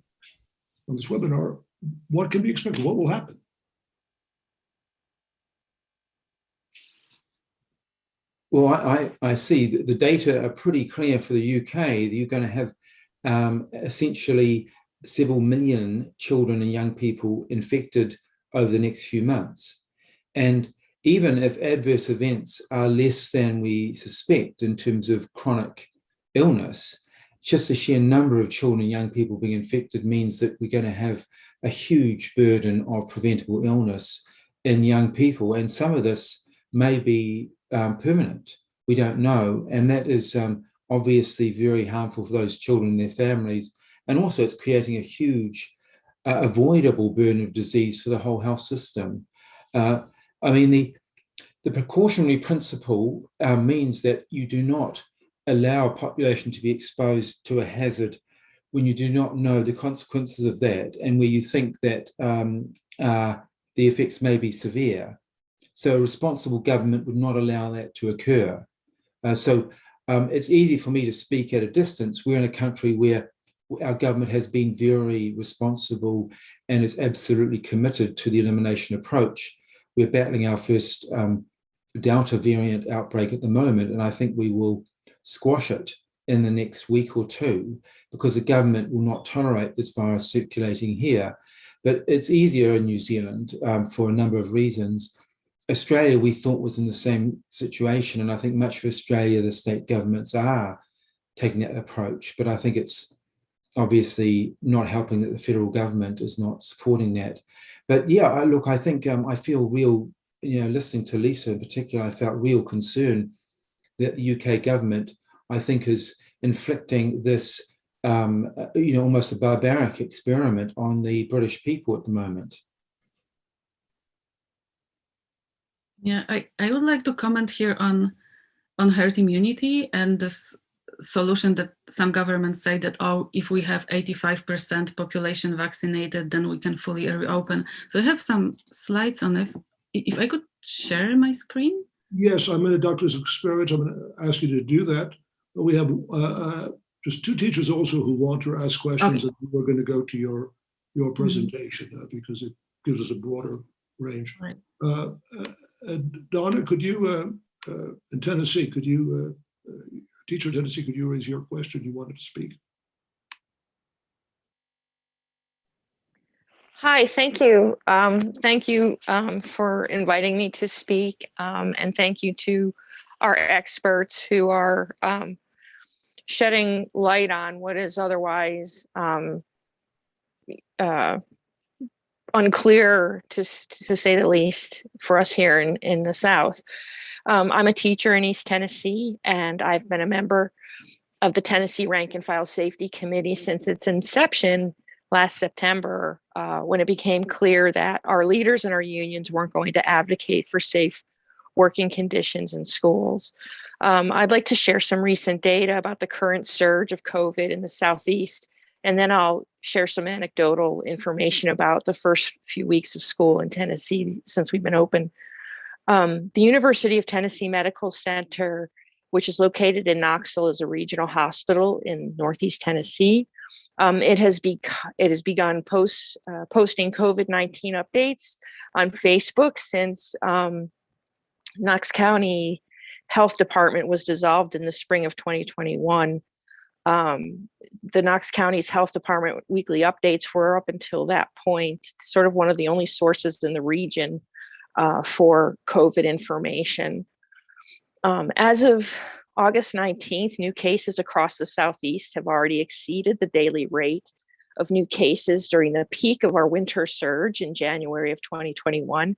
on this webinar, what can be expected? What will happen? Well, I see that the data are pretty clear for the UK that you're going to have essentially several million children and young people infected over the next few months. And even if adverse events are less than we suspect in terms of chronic illness, just the sheer number of children and young people being infected means that we're going to have a huge burden of preventable illness in young people. And some of this may be permanent. We don't know. And that is obviously very harmful for those children and their families. And also it's creating a huge avoidable burden of disease for the whole health system. I mean, the precautionary principle means that you do not allow a population to be exposed to a hazard when you do not know the consequences of that and where you think that the effects may be severe. So a responsible government would not allow that to occur. So it's easy for me to speak at a distance. We're in a country where our government has been very responsible and is absolutely committed to the elimination approach. We're battling our first Delta variant outbreak at the moment, and I think we will squash it in the next week or two because the government will not tolerate this virus circulating here. But it's easier in New Zealand for a number of reasons. Australia, we thought, was in the same situation, and I think much of Australia, the state governments are taking that approach, but I think it's obviously not helping that the federal government is not supporting that. But yeah, look, I think I feel real, listening to Lisa in particular, I felt real concern that the UK government, I think, is inflicting this, almost a barbaric experiment on the British people at the moment. Yeah, I would like to comment here on herd immunity and this solution that some governments say that, oh, if we have 85% population vaccinated, then we can fully reopen. So I have some slides on it. If I could share my screen. Yes, I'm going to, Dr. Gasperowicz, I'm going to ask you to do that. But we have just two teachers also who want to ask questions, okay. And we're going to go to your presentation because it gives us a broader range. Right. Donna, could you, in Tennessee, could you, teacher in Tennessee, could you raise your question? You wanted to speak. Hi, thank you. Thank you for inviting me to speak, and thank you to our experts who are shedding light on what is otherwise unclear, to say the least, for us here in the South. I'm a teacher in East Tennessee, and I've been a member of the Tennessee Rank and File Safety Committee since its inception last September, when it became clear that our leaders and our unions weren't going to advocate for safe working conditions in schools. I'd like to share some recent data about the current surge of COVID in the Southeast, and then I'll share some anecdotal information about the first few weeks of school in Tennessee since we've been open. The University of Tennessee Medical Center, which is located in Knoxville, is a regional hospital in Northeast Tennessee. It has begun posting COVID-19 updates on Facebook since Knox County Health Department was dissolved in the spring of 2021. The Knox County's Health Department weekly updates were up until that point sort of one of the only sources in the region for COVID information. As of August 19th, new cases across the Southeast have already exceeded the daily rate of new cases during the peak of our winter surge in January of 2021.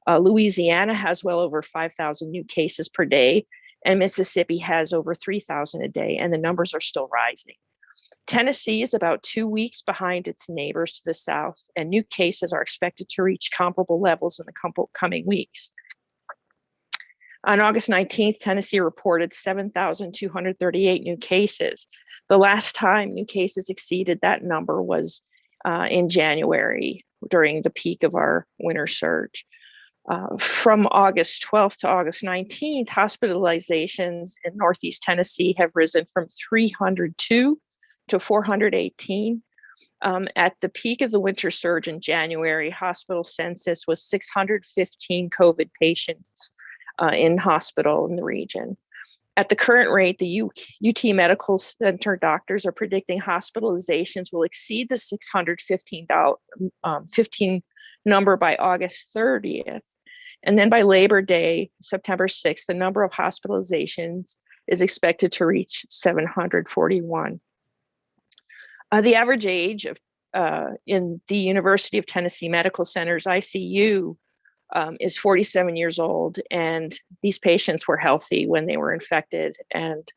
Louisiana has well over 5,000 new cases per day, and Mississippi has over 3,000 a day, and the numbers are still rising. Tennessee is about 2 weeks behind its neighbors to the south, and new cases are expected to reach comparable levels in the coming weeks. On August 19th, Tennessee reported 7,238 new cases. The last time new cases exceeded that number was in January during the peak of our winter surge. From August 12th to August 19th, hospitalizations in Northeast Tennessee have risen from 302 to 418. At the peak of the winter surge in January, hospital census was 615 COVID patients in hospital in the region. At the current rate, the UT Medical Center doctors are predicting hospitalizations will exceed the 615 number by August 30th. And then by Labor Day, September 6th, the number of hospitalizations is expected to reach 741. The average age of in the University of Tennessee Medical Center's ICU is 47 years old, and these patients were healthy when they were infected and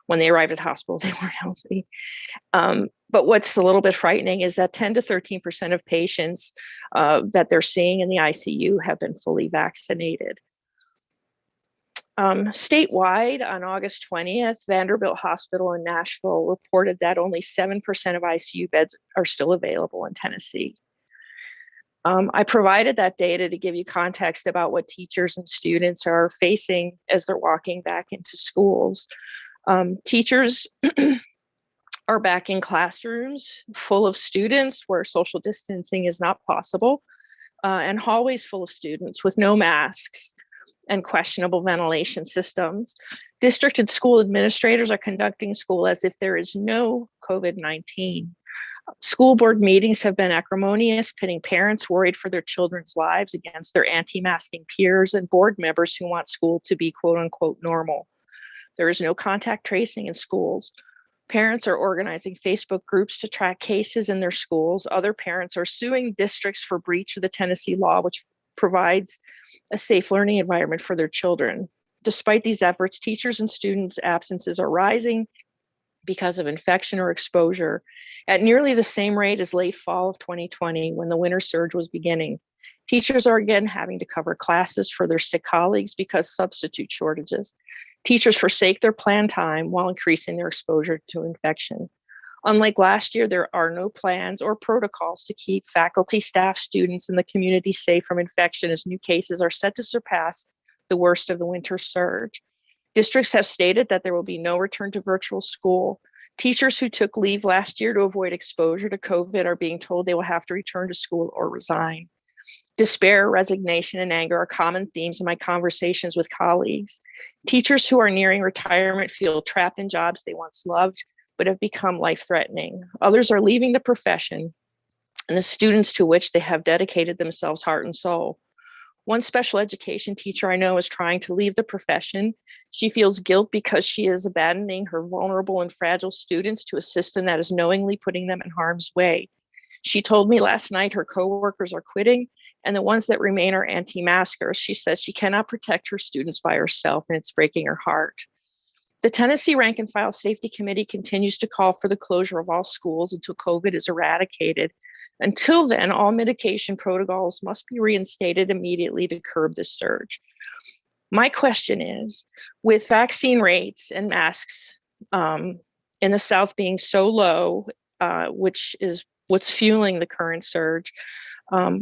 when they arrived at hospital, they were healthy. But what's a little bit frightening is that 10 to 13% of patients that they're seeing in the ICU have been fully vaccinated. Statewide, on August 20th, Vanderbilt Hospital in Nashville reported that only 7% of ICU beds are still available in Tennessee. I provided that data to give you context about what teachers and students are facing as they're walking back into schools. Teachers are back in classrooms full of students where social distancing is not possible, and hallways full of students with no masks and questionable ventilation systems. District and school administrators are conducting school as if there is no COVID-19. School board meetings have been acrimonious, pitting parents worried for their children's lives against their anti-masking peers and board members who want school to be quote unquote normal. There is no contact tracing in schools. Parents are organizing Facebook groups to track cases in their schools. Other parents are suing districts for breach of the Tennessee law, which provides a safe learning environment for their children. Despite these efforts, teachers and students' absences are rising because of infection or exposure at nearly the same rate as late fall of 2020 when the winter surge was beginning. Teachers are again having to cover classes for their sick colleagues because substitute shortages. Teachers forsake their planned time while increasing their exposure to infection. Unlike last year, there are no plans or protocols to keep faculty, staff, students, and the community safe from infection as new cases are set to surpass the worst of the winter surge. Districts have stated that there will be no return to virtual school. Teachers who took leave last year to avoid exposure to COVID are being told they will have to return to school or resign. Despair, resignation, and anger are common themes in my conversations with colleagues. Teachers who are nearing retirement feel trapped in jobs they once loved, but have become life-threatening. Others are leaving the profession and the students to which they have dedicated themselves heart and soul. One special education teacher I know is trying to leave the profession. She feels guilt because she is abandoning her vulnerable and fragile students to a system that is knowingly putting them in harm's way. She told me last night her coworkers are quitting and the ones that remain are anti-maskers. She says she cannot protect her students by herself, and it's breaking her heart. The Tennessee Rank and File Safety Committee continues to call for the closure of all schools until COVID is eradicated. Until then, all mitigation protocols must be reinstated immediately to curb this surge. My question is, with vaccine rates and masks in the South being so low, which is what's fueling the current surge,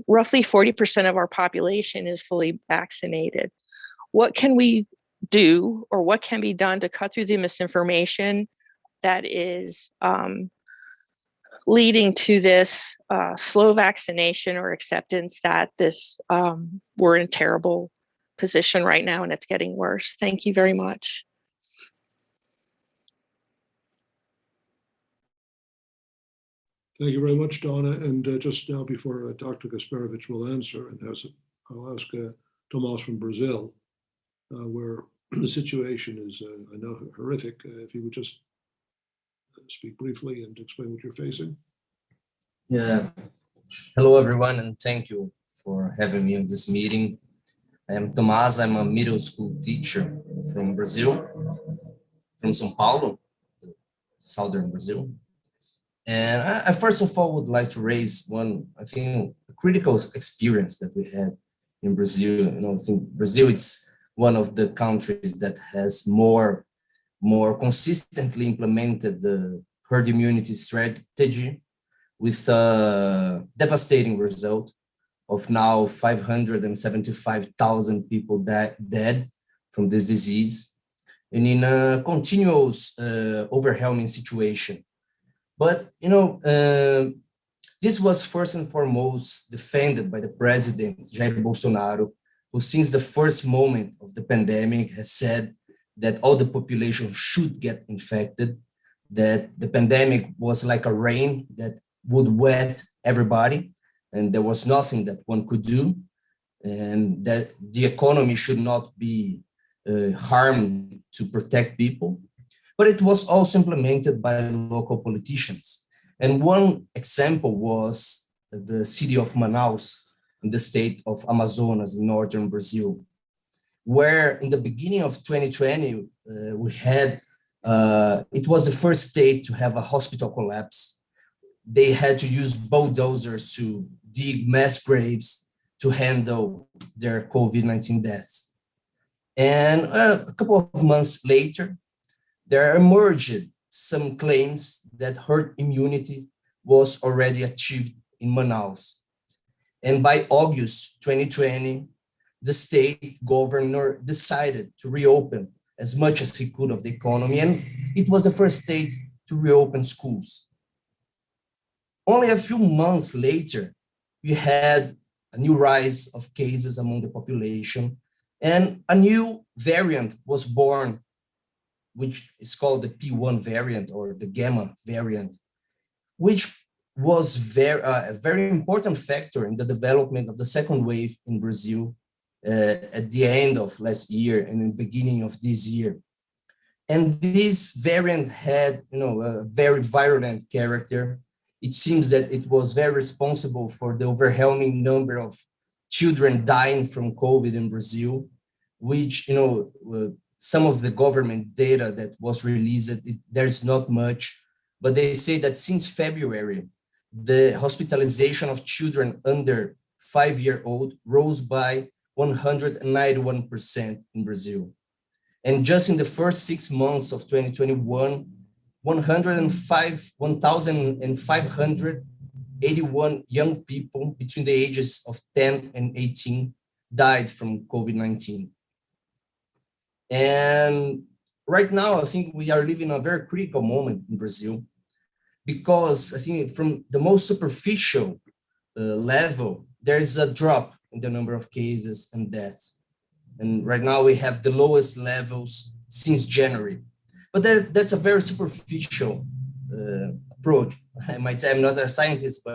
roughly 40% of our population is fully vaccinated. What can we do, or what can be done to cut through the misinformation that is leading to this slow vaccination or acceptance that this we're in a terrible position right now and it's getting worse? Thank you very much. Thank you very much, Donna. And just now, before Dr. Gasperowicz will answer, and I'll ask Tomas from Brazil, where the situation is, I know, horrific. If you would just speak briefly and explain what you're facing. Yeah. Hello, everyone, and thank you for having me in this meeting. I am Tomás. I'm a middle school teacher from Brazil, from São Paulo, southern Brazil. And I first of all would like to raise one, I think, a critical experience that we had in Brazil. You know, I think Brazil is one of the countries that has more consistently implemented the herd immunity strategy, with a devastating result of now 575,000 people dead from this disease, and in a continuous overwhelming situation. But, you know, this was first and foremost defended by the president, Jair Bolsonaro, who since the first moment of the pandemic has said that all the population should get infected, that the pandemic was like a rain that would wet everybody, and there was nothing that one could do, and that the economy should not be harmed to protect people. But it was also implemented by local politicians. And one example was the city of Manaus in the state of Amazonas in northern Brazil, where in the beginning of 2020, we had, it was the first state to have a hospital collapse. They had to use bulldozers to dig mass graves to handle their COVID-19 deaths. And a couple of months later, there emerged some claims that herd immunity was already achieved in Manaus. And by August 2020, the state governor decided to reopen as much as he could of the economy, and it was the first state to reopen schools. Only a few months later, we had a new rise of cases among the population, and a new variant was born, which is called the P1 variant or the Gamma variant, which was a very important factor in the development of the second wave in Brazil at the end of last year and in the beginning of this year. And this variant had, you know, a very virulent character. It seems that it was very responsible for the overwhelming number of children dying from COVID in Brazil, which, you know, some of the government data that was released, there's not much, but they say that since February, the hospitalization of children under 5-year-old rose by 191% in Brazil. And just in the first 6 months of 2021, 1,581 young people between the ages of 10 and 18 died from COVID-19. And right now, I think we are living a very critical moment in Brazil, because I think from the most superficial level, there's a drop in the number of cases and deaths. And right now we have the lowest levels since January. But that's a very superficial approach. I might say I'm not a scientist,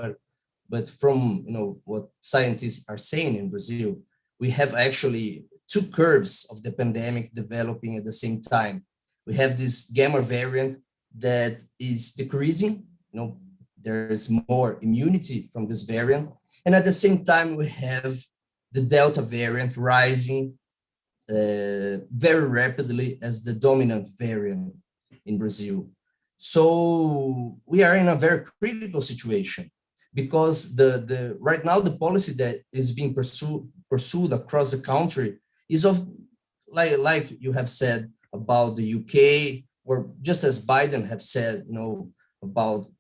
but from, you know, what scientists are saying in Brazil, we have actually 2 curves of the pandemic developing at the same time. We have this Gamma variant that is decreasing, you know, there's more immunity from this variant, And at the same time, we have the Delta variant rising very rapidly as the dominant variant in Brazil. So we are in a very critical situation because right now the policy that is being pursued across the country is of, like you have said about the UK, or just as Biden have said, about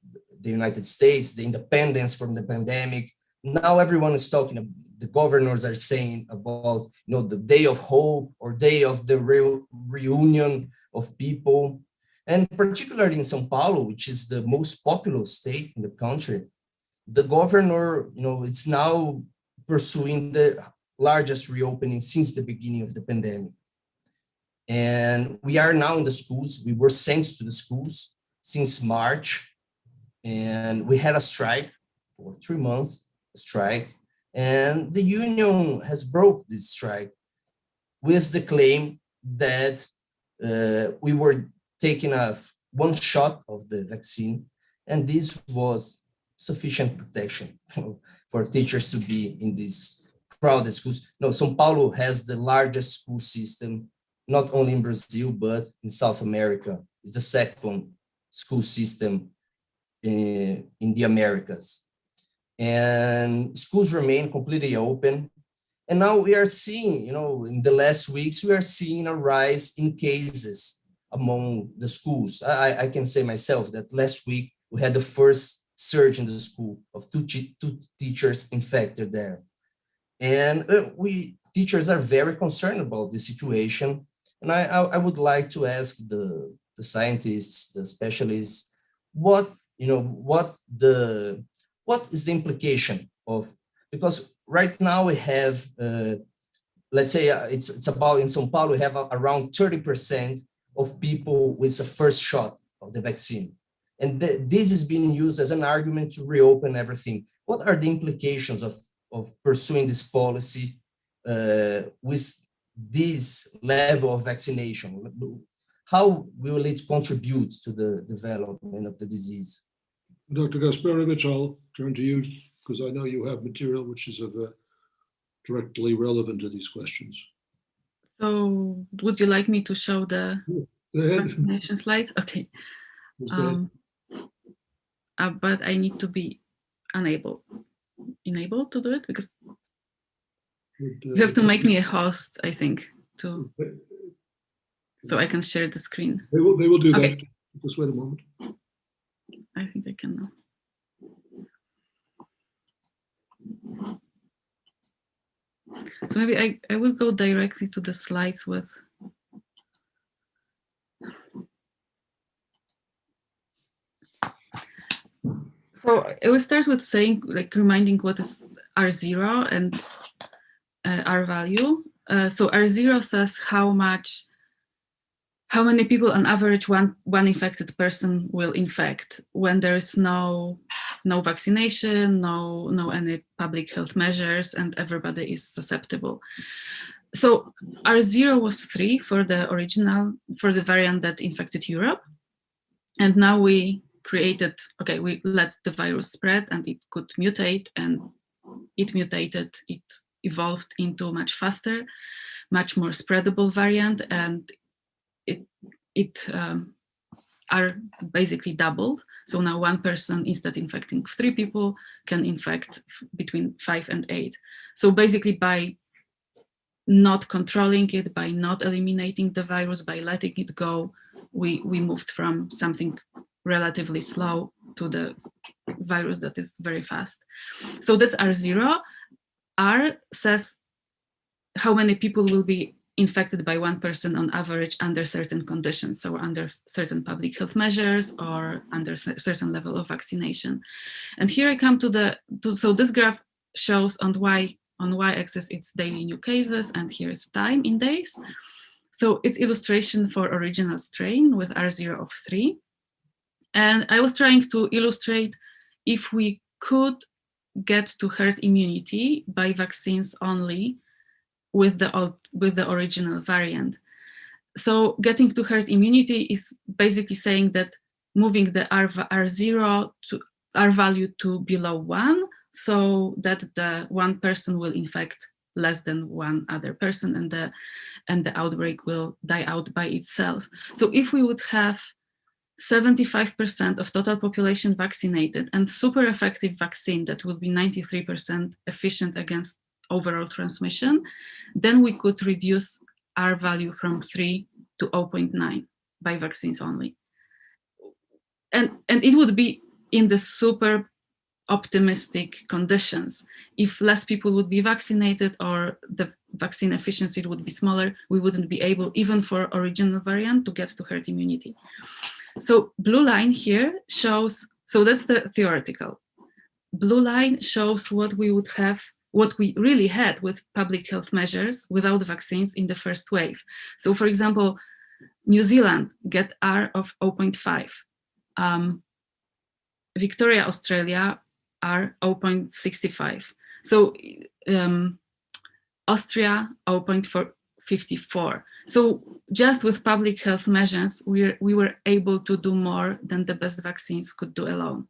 the United States, the independence from the pandemic. Now everyone is talking, the governors are saying about, the day of hope or day of the reunion of people. And particularly in São Paulo, which is the most populous state in the country, the governor, it's now pursuing the largest reopening since the beginning of the pandemic. And we are now in the schools. We were sent to the schools since March, and we had a strike for 3 months, and the union has broke this strike with the claim that we were taking one shot of the vaccine, and this was sufficient protection for teachers to be in these crowded schools. São Paulo has the largest school system, not only in Brazil, but in South America. It's the second school system in the Americas. And schools remain completely open. And now we are seeing, in the last weeks, we are seeing a rise in cases among the schools. I can say myself that last week we had the first surge in the school of two teachers infected there. And teachers are very concerned about the situation. And I would like to ask the scientists, the specialists, what is the implication of, because right now we have, let's say it's about, in São Paulo, we have around 30% of people with a first shot of the vaccine. And this is being used as an argument to reopen everything. What are the implications of pursuing this policy with this level of vaccination? How will it contribute to the development of the disease? Dr. Gasperowicz, I'll turn to you because I know you have material which is directly relevant to these questions. So would you like me to show the vaccination slides? Okay. But I need to be enabled to do it because you have to make me a host, I think, so I can share the screen. They will do Okay. that. Just wait a moment. I think I can now. So maybe I will go directly to the slides with. So I will start with saying, reminding what is R0 and R value. So R0 says how many people on average one infected person will infect when there is no vaccination, no any public health measures, and everybody is susceptible. So R0 was 3 for the variant that infected Europe. And now we we let the virus spread and it could mutate, and it mutated, it evolved into a much faster, much more spreadable variant, and it are basically doubled. So now one person, instead of infecting 3 people, can infect between 5 and 8. So basically by not controlling it, by not eliminating the virus, by letting it go, we moved from something relatively slow to the virus that is very fast. So that's R0. R says how many people will be infected by one person on average under certain conditions, so under certain public health measures or under certain level of vaccination. And here I come so this graph shows on y-axis it's daily new cases, and here is time in days. So it's illustration for original strain with R0 of 3. And I was trying to illustrate if we could get to herd immunity by vaccines only with the original variant. So getting to herd immunity is basically saying that moving the R0 to R value to below 1 so that the one person will infect less than one other person, and the outbreak will die out by itself. So if we would have 75% of total population vaccinated and super effective vaccine that will be 93% efficient against overall transmission, then we could reduce R value from 3 to 0.9 by vaccines only. And it would be in the super optimistic conditions. If less people would be vaccinated or the vaccine efficiency would be smaller, we wouldn't be able, even for original variant, to get to herd immunity. So blue line here shows, so that's the theoretical. Blue line shows what we would have, what we really had with public health measures without vaccines in the first wave. So for example, New Zealand get R of 0.5. Victoria, Australia are 0.65. So Austria 0.54. So just with public health measures, we were able to do more than the best vaccines could do alone.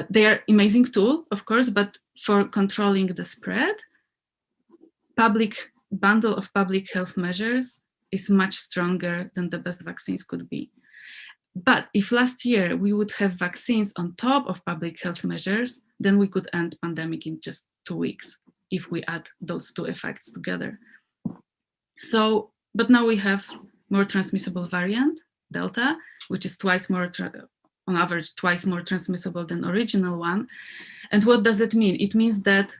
They are amazing tool, of course, but for controlling the spread, bundle of public health measures is much stronger than the best vaccines could be. But if last year we would have vaccines on top of public health measures, then we could end pandemic in just 2 weeks if we add those two effects together. So, but now we have more transmissible variant, Delta, which is twice more, on average, twice more transmissible than original one. And what does it mean? It means that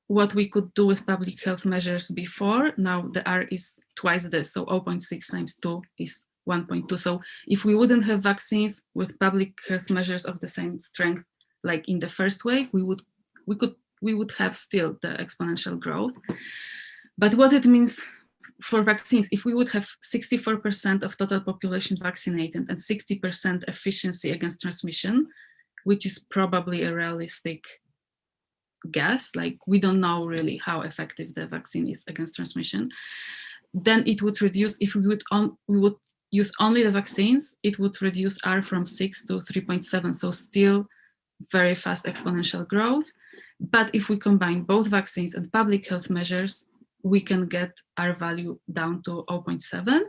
what we could do with public health measures before, now the R is twice this, so 0.6 times 2 is 1.2. So if we wouldn't have vaccines with public health measures of the same strength, like in the first wave, we would have still the exponential growth. But what it means for vaccines, if we would have 64% of total population vaccinated and 60% efficiency against transmission, which is probably a realistic guess, like we don't know really how effective the vaccine is against transmission, then it would reduce, if we would use only the vaccines, it would reduce R from 6 to 3.7, so still very fast exponential growth. But if we combine both vaccines and public health measures, we can get R value down to 0.7.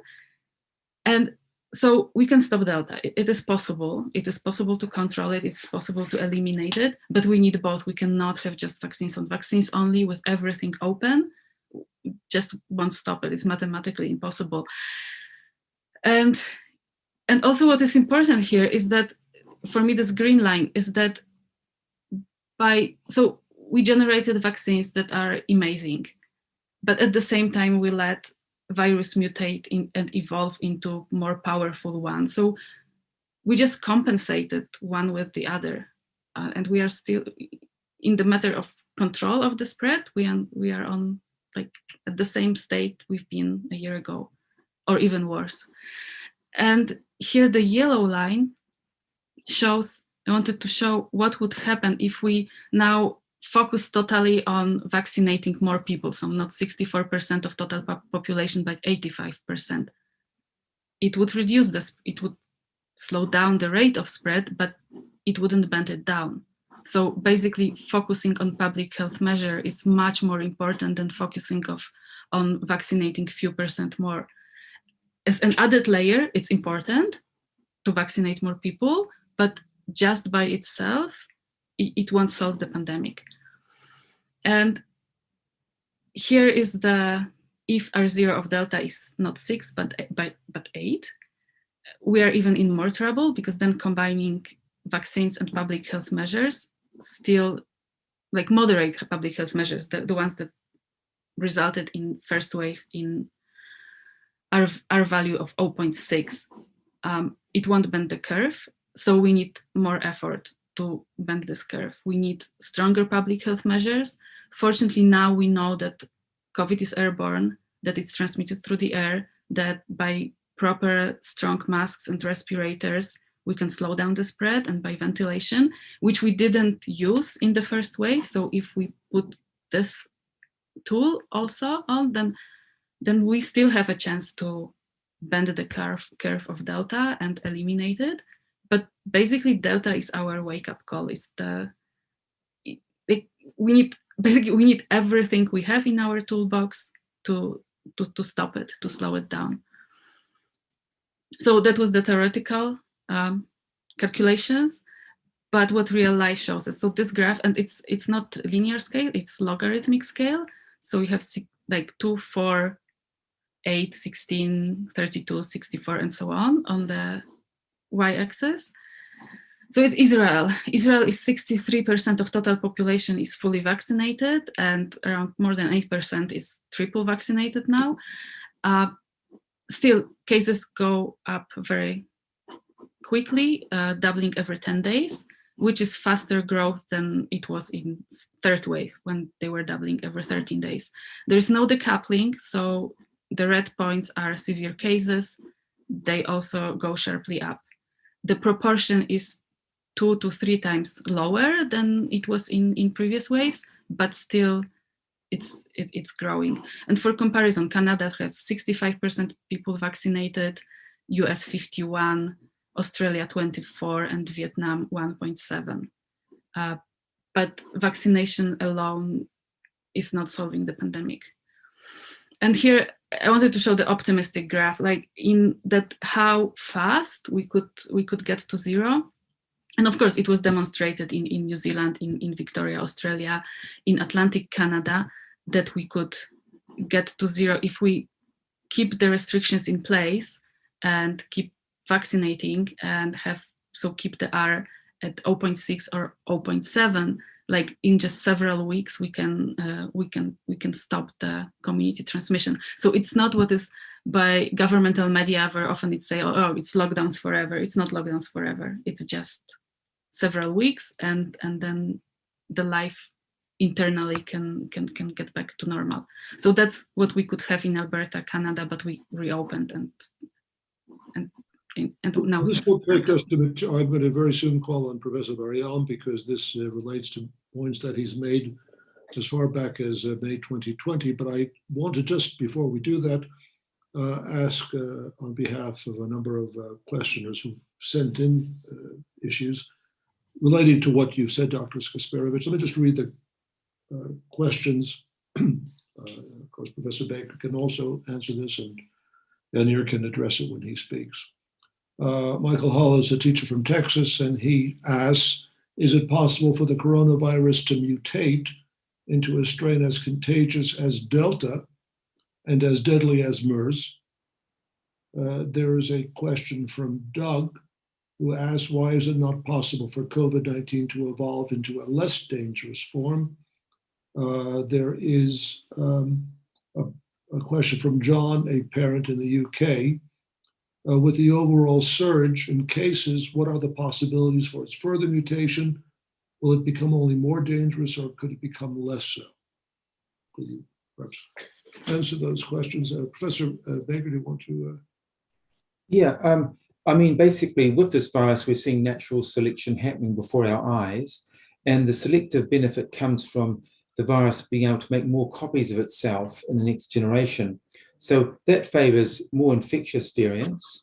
And so we can stop Delta. It is possible. It is possible to control it. It's possible to eliminate it, but we need both. We cannot have just vaccines on vaccines only with everything open. Just won't stop it. It's mathematically impossible. And also what is important here is that, for me, this green line is that so we generated vaccines that are amazing, but at the same time, we let virus mutate and evolve into more powerful ones. So we just compensated one with the other. And we are still, in the matter of control of the spread, we are on like at the same state we've been a year ago, or even worse. And here the yellow line shows, I wanted to show what would happen if we now focus totally on vaccinating more people, so not 64% of total population, but 85%. It would reduce this, it would slow down the rate of spread, but it wouldn't bend it down. So basically focusing on public health measure is much more important than focusing on vaccinating few percent more. As an added layer, it's important to vaccinate more people, but just by itself, it won't solve the pandemic. And here is the, if R0 of Delta is not 6, but 8, we are even in more trouble, because then combining vaccines and public health measures, still like moderate public health measures, the ones that resulted in first wave in R value of 0.6, it won't bend the curve. So we need more effort to bend this curve. We need stronger public health measures. Fortunately, now we know that COVID is airborne, that it's transmitted through the air, that by proper strong masks and respirators, we can slow down the spread, and by ventilation, which we didn't use in the first wave. So if we put this tool also on, then we still have a chance to bend the curve of Delta and eliminate it. But basically, Delta is our wake-up call. we need everything we have in our toolbox to stop it, to slow it down. So that was the theoretical calculations, but what real life shows us. So this graph, and it's not linear scale, it's logarithmic scale. So you have like 2, 4, 8, 16, 32, 64, and so on the y-axis. So it's Israel. Israel is 63% of total population is fully vaccinated, and around more than 8% is triple vaccinated now. Still, cases go up very quickly, doubling every 10 days, which is faster growth than it was in third wave when they were doubling every 13 days. There is no decoupling, so the red points are severe cases. They also go sharply up. The proportion is 2 to 3 times lower than it was in previous waves, but still it's growing. And for comparison, Canada have 65% people vaccinated, US 51, Australia 24, and Vietnam 1.7. But vaccination alone is not solving the pandemic. And here I wanted to show the optimistic graph, like in that how fast we could get to zero. And of course, it was demonstrated in New Zealand, in Victoria, Australia, in Atlantic Canada, that we could get to zero if we keep the restrictions in place and keep vaccinating and keep the R at 0.6 or 0.7. Like in just several weeks, we can stop the community transmission. So it's not what is by governmental media where often it's say, oh, it's lockdowns forever. It's not lockdowns forever. It's just several weeks, and then the life internally can get back to normal. So that's what we could have in Alberta, Canada, but we reopened and now this will take us to I'm going to very soon call on Professor Bar-Yam, because this relates to points that he's made as far back as May 2020. But I want to just, before we do that, ask on behalf of a number of questioners who sent in issues relating to what you've said, Dr. Gasperowicz. Let me just read the questions. Of course, Professor Baker can also answer this, and Yaneer can address it when he speaks. Michael Hull is a teacher from Texas, and he asks, is it possible for the coronavirus to mutate into a strain as contagious as Delta and as deadly as MERS? There is a question from Doug, who asks, why is it not possible for COVID-19 to evolve into a less dangerous form? There is a question from John, a parent in the UK. With the overall surge in cases, what are the possibilities for its further mutation? Will it become only more dangerous, or could it become less so? Could you perhaps answer those questions? Professor Baker, do you want to? Yeah, I mean, basically with this virus, we're seeing natural selection happening before our eyes, and the selective benefit comes from the virus being able to make more copies of itself in the next generation. So that favors more infectious variants.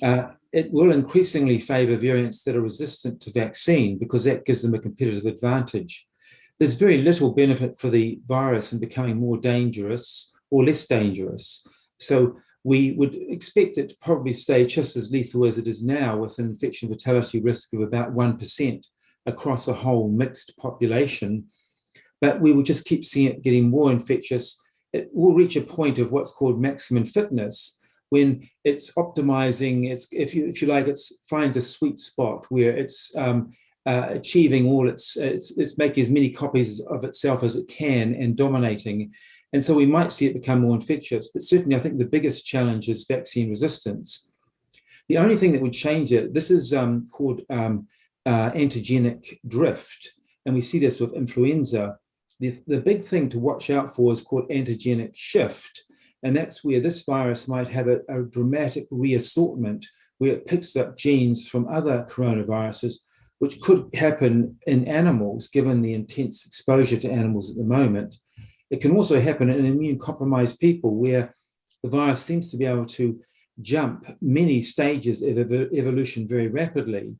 It will increasingly favor variants that are resistant to vaccine, because that gives them a competitive advantage. There's very little benefit for the virus in becoming more dangerous or less dangerous. So we would expect it to probably stay just as lethal as it is now, with an infection fatality risk of about 1% across a whole mixed population. But we will just keep seeing it getting more infectious. It will reach a point of what's called maximum fitness, when it's optimizing, if you like, it finds a sweet spot where it's achieving all it's making as many copies of itself as it can and dominating. And so we might see it become more infectious, but certainly I think the biggest challenge is vaccine resistance. The only thing that would change it, this is called antigenic drift, and we see this with influenza. The big thing to watch out for is called antigenic shift, and that's where this virus might have a dramatic reassortment, where it picks up genes from other coronaviruses, which could happen in animals, given the intense exposure to animals at the moment. It can also happen in immune-compromised people, where the virus seems to be able to jump many stages of evolution very rapidly.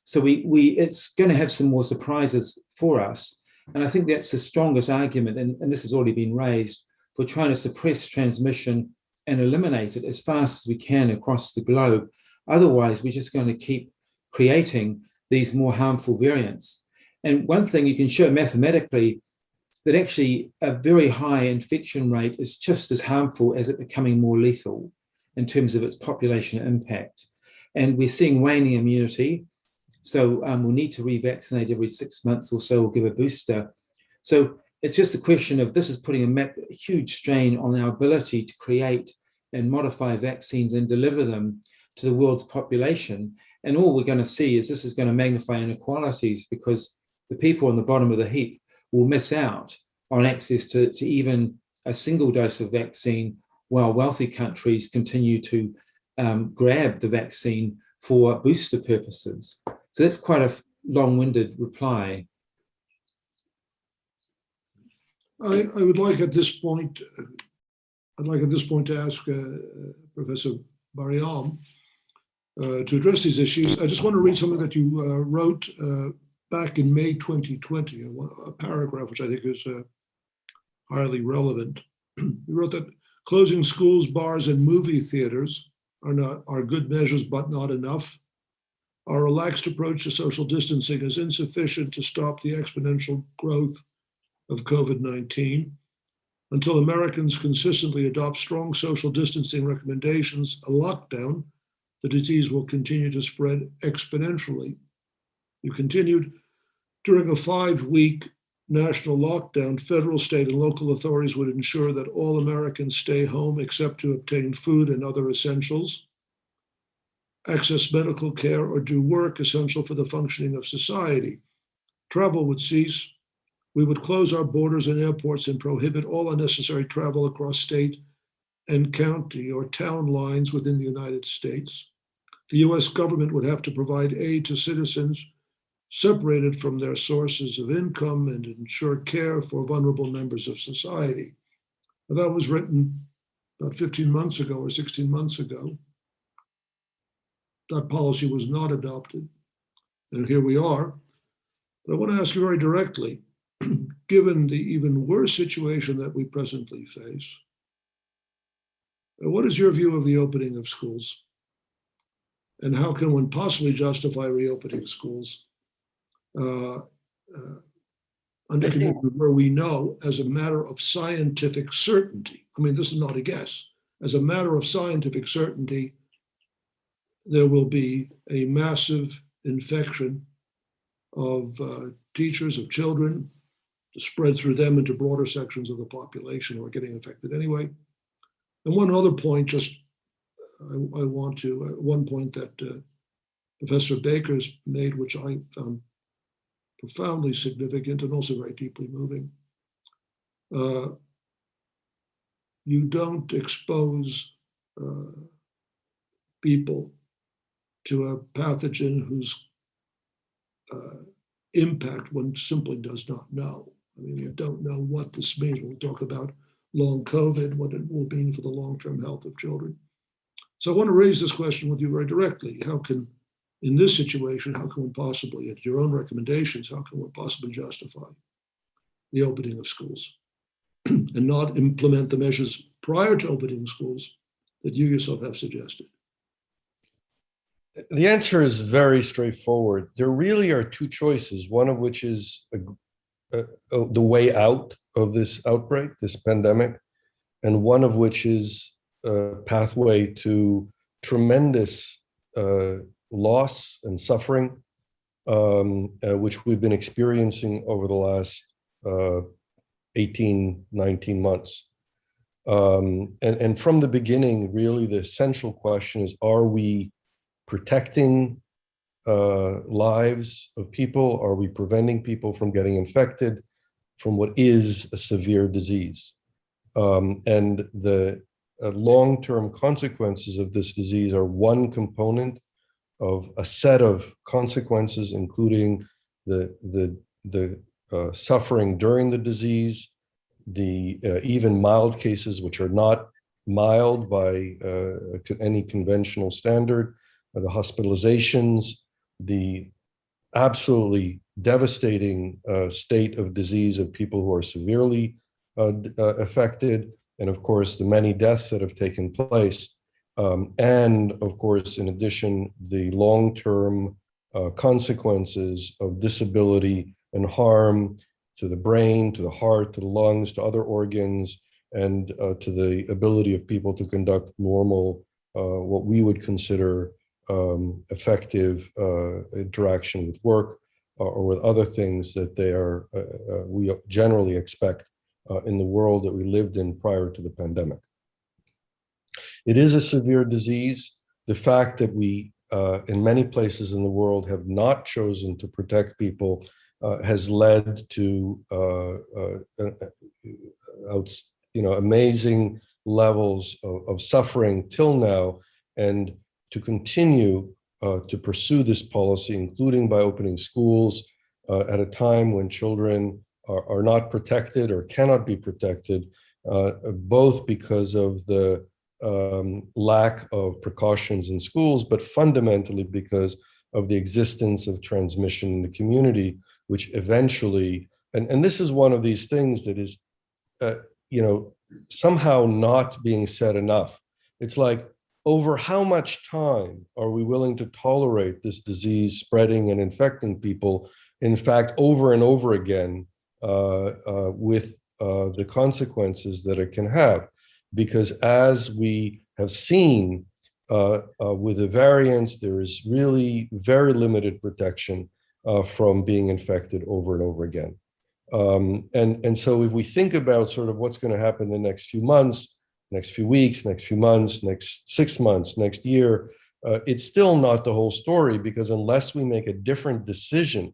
So it's going to have some more surprises for us. And I think that's the strongest argument, and this has already been raised, for trying to suppress transmission and eliminate it as fast as we can across the globe. Otherwise, we're just going to keep creating these more harmful variants. And one thing you can show mathematically, that actually a very high infection rate is just as harmful as it becoming more lethal in terms of its population impact. And we're seeing waning immunity. So we'll need to revaccinate every 6 months or so, or give a booster. So it's just a question of, this is putting a huge strain on our ability to create and modify vaccines and deliver them to the world's population. And all we're going to see is this is going to magnify inequalities, because the people on the bottom of the heap will miss out on access to even a single dose of vaccine, while wealthy countries continue to grab the vaccine for booster purposes. So that's quite a long-winded reply. I would like at this point, to ask Professor Bar-Yam to address these issues. I just want to read something that you wrote back in May 2020, a paragraph which I think is highly relevant. You wrote that closing schools, bars, and movie theaters are good measures, but not enough. Our relaxed approach to social distancing is insufficient to stop the exponential growth of COVID-19. Until Americans consistently adopt strong social distancing recommendations, a lockdown, the disease will continue to spread exponentially. You continued, during a 5-week national lockdown, federal, state, and local authorities would ensure that all Americans stay home except to obtain food and other essentials, access medical care, or do work essential for the functioning of society. Travel would cease. We would close our borders and airports and prohibit all unnecessary travel across state and county or town lines within the United States. The US government would have to provide aid to citizens separated from their sources of income and ensure care for vulnerable members of society. Now, that was written about 15 months ago or 16 months ago. That policy was not adopted, and here we are. But I want to ask you very directly, given the even worse situation that we presently face, what is your view of the opening of schools? And how can one possibly justify reopening schools under conditions where we know, as a matter of scientific certainty, I mean, this is not a guess, as a matter of scientific certainty, there will be a massive infection of teachers, of children, to spread through them into broader sections of the population who are getting infected anyway. And one other point, I want to, one point that Professor Baker's made, which I found profoundly significant and also very deeply moving. You don't expose people to a pathogen whose impact one simply does not know. I mean, you don't know what this means. We'll talk about long COVID, what it will mean for the long-term health of children. So I want to raise this question with you very directly. How can, in this situation, how can one possibly, at your own recommendations, how can one possibly justify the opening of schools and not implement the measures prior to opening schools that you yourself have suggested? The answer is very straightforward. There really are two choices, one of which is the way out of this outbreak, this pandemic, and one of which is a pathway to tremendous loss and suffering, which we've been experiencing over the last 18, 19 months. And from the beginning, really the essential question is, are we protecting lives of people? Are we preventing people from getting infected from what is a severe disease? And the long-term consequences of this disease are one component of a set of consequences, including the suffering during the disease, the even mild cases, which are not mild by any conventional standard, the hospitalizations, the absolutely devastating state of disease of people who are severely affected, and of course, the many deaths that have taken place. And of course, in addition, the long-term consequences of disability and harm to the brain, to the heart, to the lungs, to other organs, and to the ability of people to conduct normal, what we would consider effective interaction with work or with other things that we generally expect in the world that we lived in prior to the pandemic. It is a severe disease. The fact that we, in many places in the world, have not chosen to protect people has led to amazing levels of suffering till now, and to continue to pursue this policy, including by opening schools at a time when children are not protected or cannot be protected, both because of the lack of precautions in schools, but fundamentally because of the existence of transmission in the community, which eventually, and this is one of these things that is, somehow not being said enough. It's like, over how much time are we willing to tolerate this disease spreading and infecting people, in fact, over and over again, with the consequences that it can have? Because as we have seen with the variants, there is really very limited protection from being infected over and over again. And so if we think about sort of what's going to happen in the next few months, next few weeks, next few months, next 6 months, next year, it's still not the whole story, because unless we make a different decision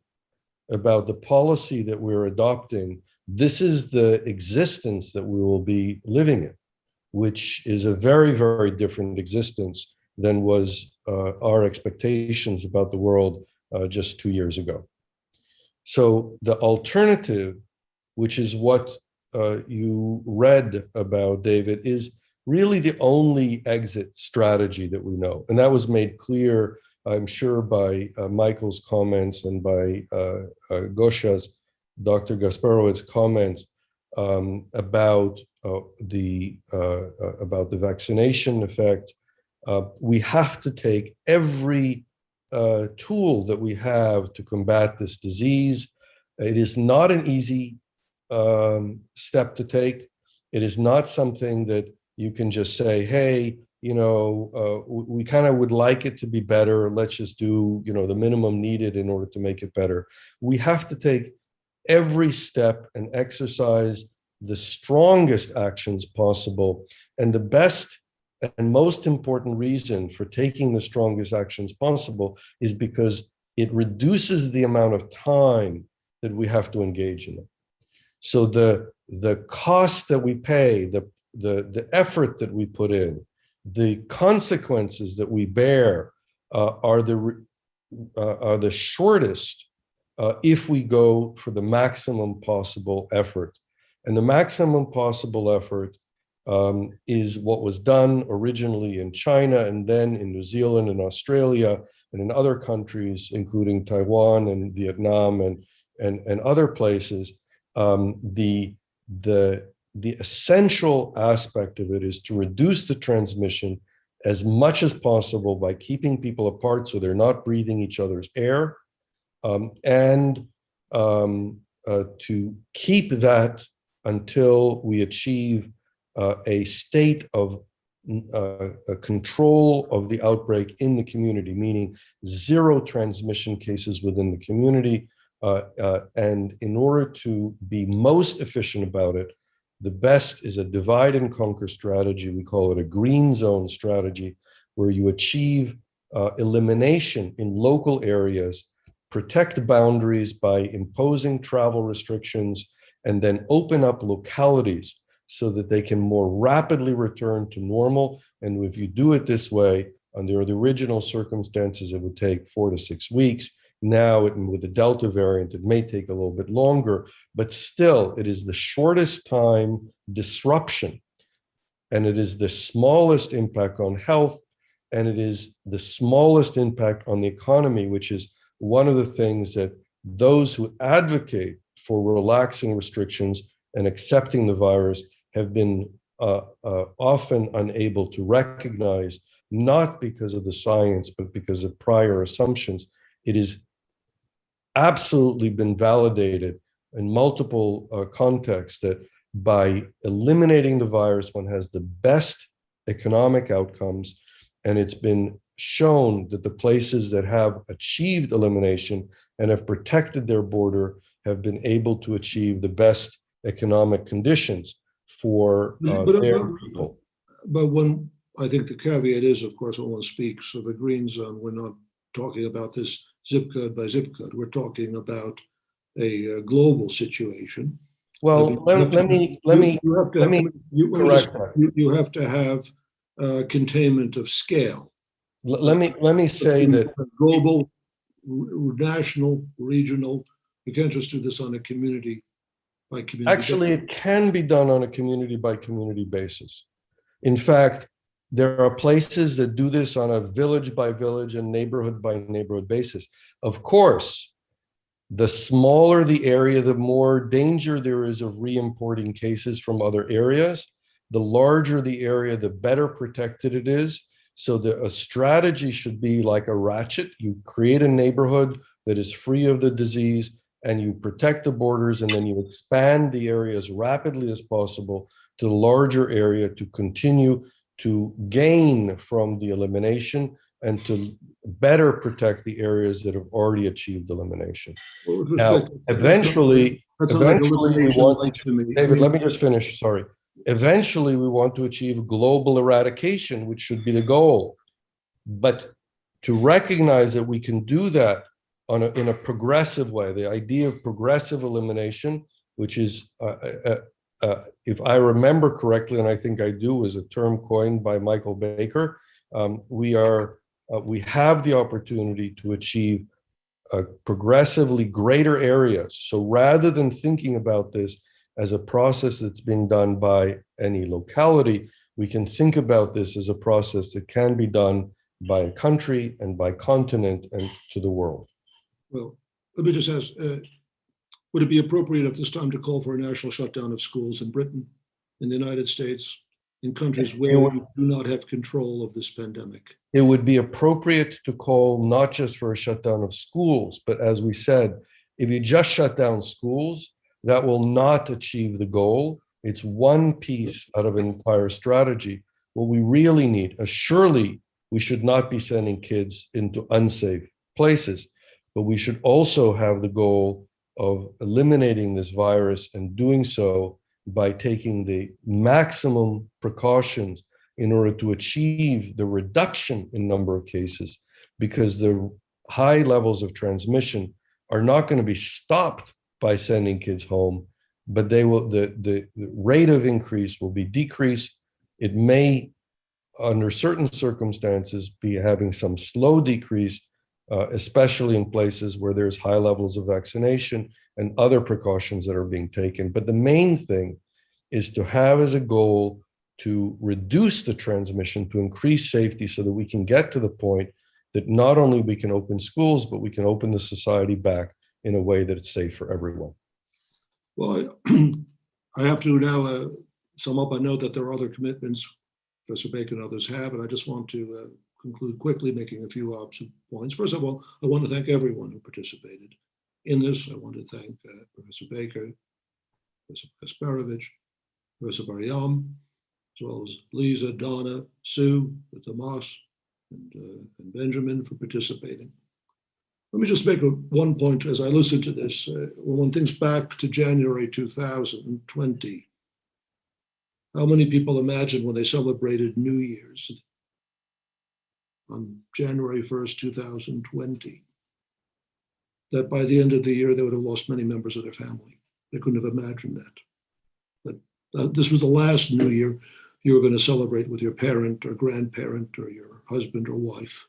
about the policy that we're adopting, this is the existence that we will be living in, which is a very, very different existence than was our expectations about the world just 2 years ago. So the alternative, which is what you read about, David, is really the only exit strategy that we know. And that was made clear, I'm sure, by Michael's comments and by Gosha's, Dr. Gasperowicz comments about the vaccination effect. We have to take every tool that we have to combat this disease. It is not an easy step to take. It is not something that you can just say, hey, we kind of would like it to be better. Let's just do, the minimum needed in order to make it better. We have to take every step and exercise the strongest actions possible. And the best and most important reason for taking the strongest actions possible is because it reduces the amount of time that we have to engage in it. So the cost that we pay, the effort that we put in, the consequences that we bear are the shortest if we go for the maximum possible effort. And the maximum possible effort is what was done originally in China, and then in New Zealand and Australia, and in other countries, including Taiwan and Vietnam and other places. The essential aspect of it is to reduce the transmission as much as possible by keeping people apart so they're not breathing each other's air, and to keep that until we achieve a state of a control of the outbreak in the community, meaning zero transmission cases within the community. And in order to be most efficient about it, the best is a divide and conquer strategy. We call it a green zone strategy, where you achieve elimination in local areas, protect boundaries by imposing travel restrictions, and then open up localities so that they can more rapidly return to normal. And if you do it this way, under the original circumstances, it would take 4 to 6 weeks. Now, with the Delta variant, it may take a little bit longer, but still, it is the shortest time disruption, and it is the smallest impact on health, and it is the smallest impact on the economy, which is one of the things that those who advocate for relaxing restrictions and accepting the virus have been often unable to recognize, not because of the science, but because of prior assumptions. It has absolutely been validated in multiple contexts that by eliminating the virus, one has the best economic outcomes. And it's been shown that the places that have achieved elimination and have protected their border have been able to achieve the best economic conditions for their people. But when I think the caveat is, of course, when one speaks of a green zone, we're not talking about this zip code by zip code. We're talking about a global situation. Well, let me correct that. You have to have containment of scale. Let me say that global, national, regional. We can't just do this on a community by community. Actually, it can be done on a community by community basis. In fact, there are places that do this on a village by village and neighborhood by neighborhood basis. Of course, the smaller the area, the more danger there is of re-importing cases from other areas. The larger the area, the better protected it is. So a strategy should be like a ratchet. You create a neighborhood that is free of the disease, and you protect the borders, and then you expand the area as rapidly as possible to the larger area to continue to gain from the elimination and to better protect the areas that have already achieved elimination. Now, eventually we want to, David, let me just finish, sorry. Eventually, we want to achieve global eradication, which should be the goal. But to recognize that we can do that in a progressive way, the idea of progressive elimination, which is, if I remember correctly, and I think I do, is a term coined by Michael Baker, we have the opportunity to achieve progressively greater areas. So rather than thinking about this as a process that's being done by any locality, we can think about this as a process that can be done by a country and by continent and to the world. Well, let me just ask, would it be appropriate at this time to call for a national shutdown of schools in Britain, in the United States, in countries where we do not have control of this pandemic? It would be appropriate to call not just for a shutdown of schools, but as we said, if you just shut down schools, that will not achieve the goal. It's one piece out of an entire strategy. What we really need, surely we should not be sending kids into unsafe places, but we should also have the goal of eliminating this virus and doing so by taking the maximum precautions in order to achieve the reduction in number of cases, because the high levels of transmission are not going to be stopped by sending kids home, but they will, the rate of increase will be decreased. It may, under certain circumstances, be having some slow decrease, especially in places where there's high levels of vaccination and other precautions that are being taken. But the main thing is to have as a goal to reduce the transmission, to increase safety so that we can get to the point that not only we can open schools, but we can open the society back in a way that it's safe for everyone. Well, I have to now sum up. I know that there are other commitments Professor Baker and others have, and I just want to conclude quickly, making a few points. First of all, I want to thank everyone who participated in this. I want to thank Professor Baker, Professor Gasperowicz, Professor Bar-Yam, as well as Lisa, Donna, Sue, Tomas, and Benjamin for participating. Let me just make one point as I listen to this. When one thinks back to January 2020, how many people imagined when they celebrated New Year's on January 1st, 2020, that by the end of the year, they would have lost many members of their family? They couldn't have imagined that. But this was the last New Year you were going to celebrate with your parent or grandparent or your husband or wife.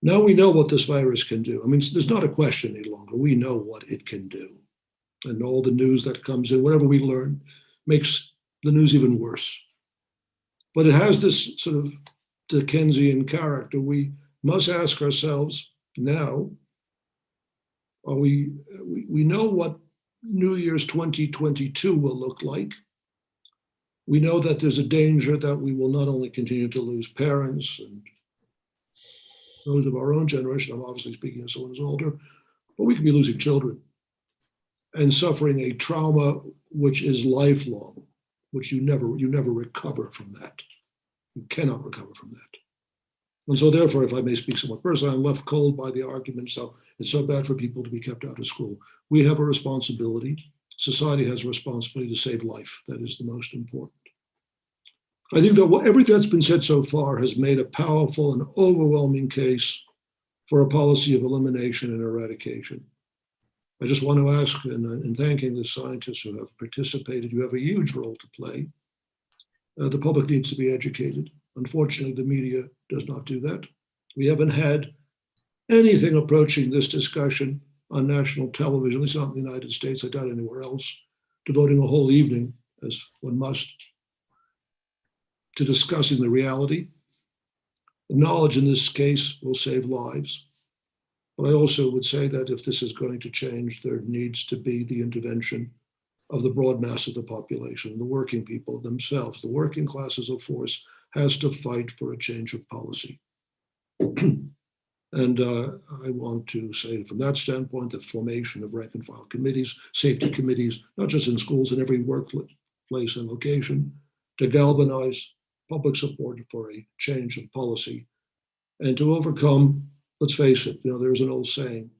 Now we know what this virus can do. I mean, there's not a question any longer. We know what it can do. And all the news that comes in, whatever we learn, makes the news even worse. But it has this sort of Dickensian character. We must ask ourselves now, we know what New Year's 2022 will look like. We know that there's a danger that we will not only continue to lose parents and those of our own generation, I'm obviously speaking as someone who's older, but we could be losing children and suffering a trauma which is lifelong, which you never recover from that. You cannot recover from that. And so therefore, if I may speak somewhat personally, I'm left cold by the argument, so it's so bad for people to be kept out of school. We have a responsibility. Society has a responsibility to save life. That is the most important. I think that everything that's been said so far has made a powerful and overwhelming case for a policy of elimination and eradication. I just want to ask, in thanking the scientists who have participated, you have a huge role to play. The public needs to be educated. Unfortunately, the media does not do that. We haven't had anything approaching this discussion on national television, at least not in the United States, I doubt anywhere else, devoting a whole evening, as one must, to discussing the reality. The knowledge in this case will save lives. But I also would say that if this is going to change, there needs to be the intervention of the broad mass of the population, the working people themselves, the working classes of force has to fight for a change of policy. And I want to say from that standpoint, the formation of rank and file committees, safety committees, not just in schools, in every workplace and location, to galvanize public support for a change of policy and to overcome, let's face it, there's an old saying.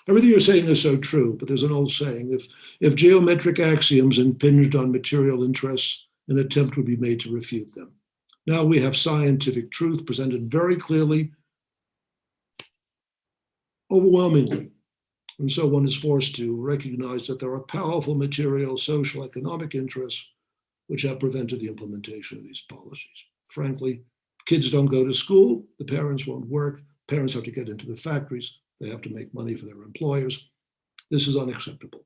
Everything you're saying is so true, but there's an old saying, if geometric axioms impinged on material interests, an attempt would be made to refute them. Now we have scientific truth presented very clearly, overwhelmingly. And so one is forced to recognize that there are powerful material, social, economic interests which have prevented the implementation of these policies. Frankly, kids don't go to school, the parents won't work, parents have to get into the factories, they have to make money for their employers. This is unacceptable.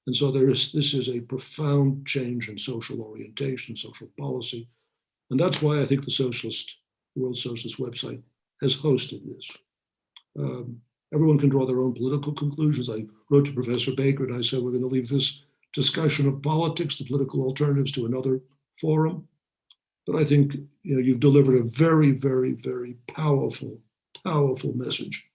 And so this is a profound change in social orientation, social policy. And that's why I think the World Socialist website has hosted this. Everyone can draw their own political conclusions. I wrote to Professor Baker and I said, we're going to leave this discussion of politics, the political alternatives, to another forum. But I think you've delivered a very, very, very powerful message.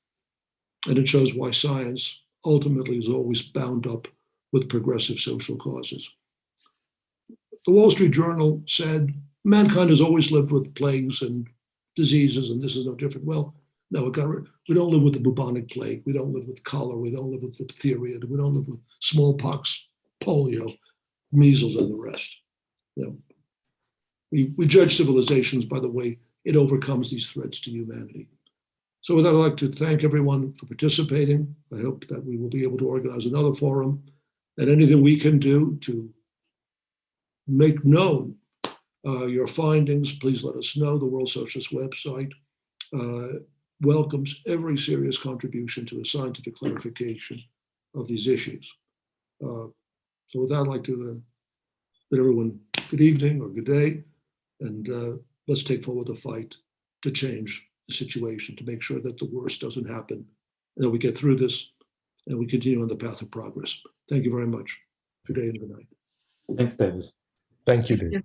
And it shows why science ultimately is always bound up with progressive social causes. The Wall Street Journal said, mankind has always lived with plagues and diseases, and this is no different. Well, no, we don't live with the bubonic plague. We don't live with cholera. We don't live with diphtheria. We don't live with smallpox, polio, measles, and the rest. We judge civilizations by the way it overcomes these threats to humanity. So with that, I'd like to thank everyone for participating. I hope that we will be able to organize another forum, and anything we can do to make known your findings, please let us know. The World Socialist website welcomes every serious contribution to a scientific clarification of these issues. So with that, I'd like to bid everyone good evening or good day, and let's take forward the fight to change the situation, to make sure that the worst doesn't happen, and that we get through this and we continue on the path of progress. Thank you very much. Good day and good night. Thanks, David. Thank you, Dave.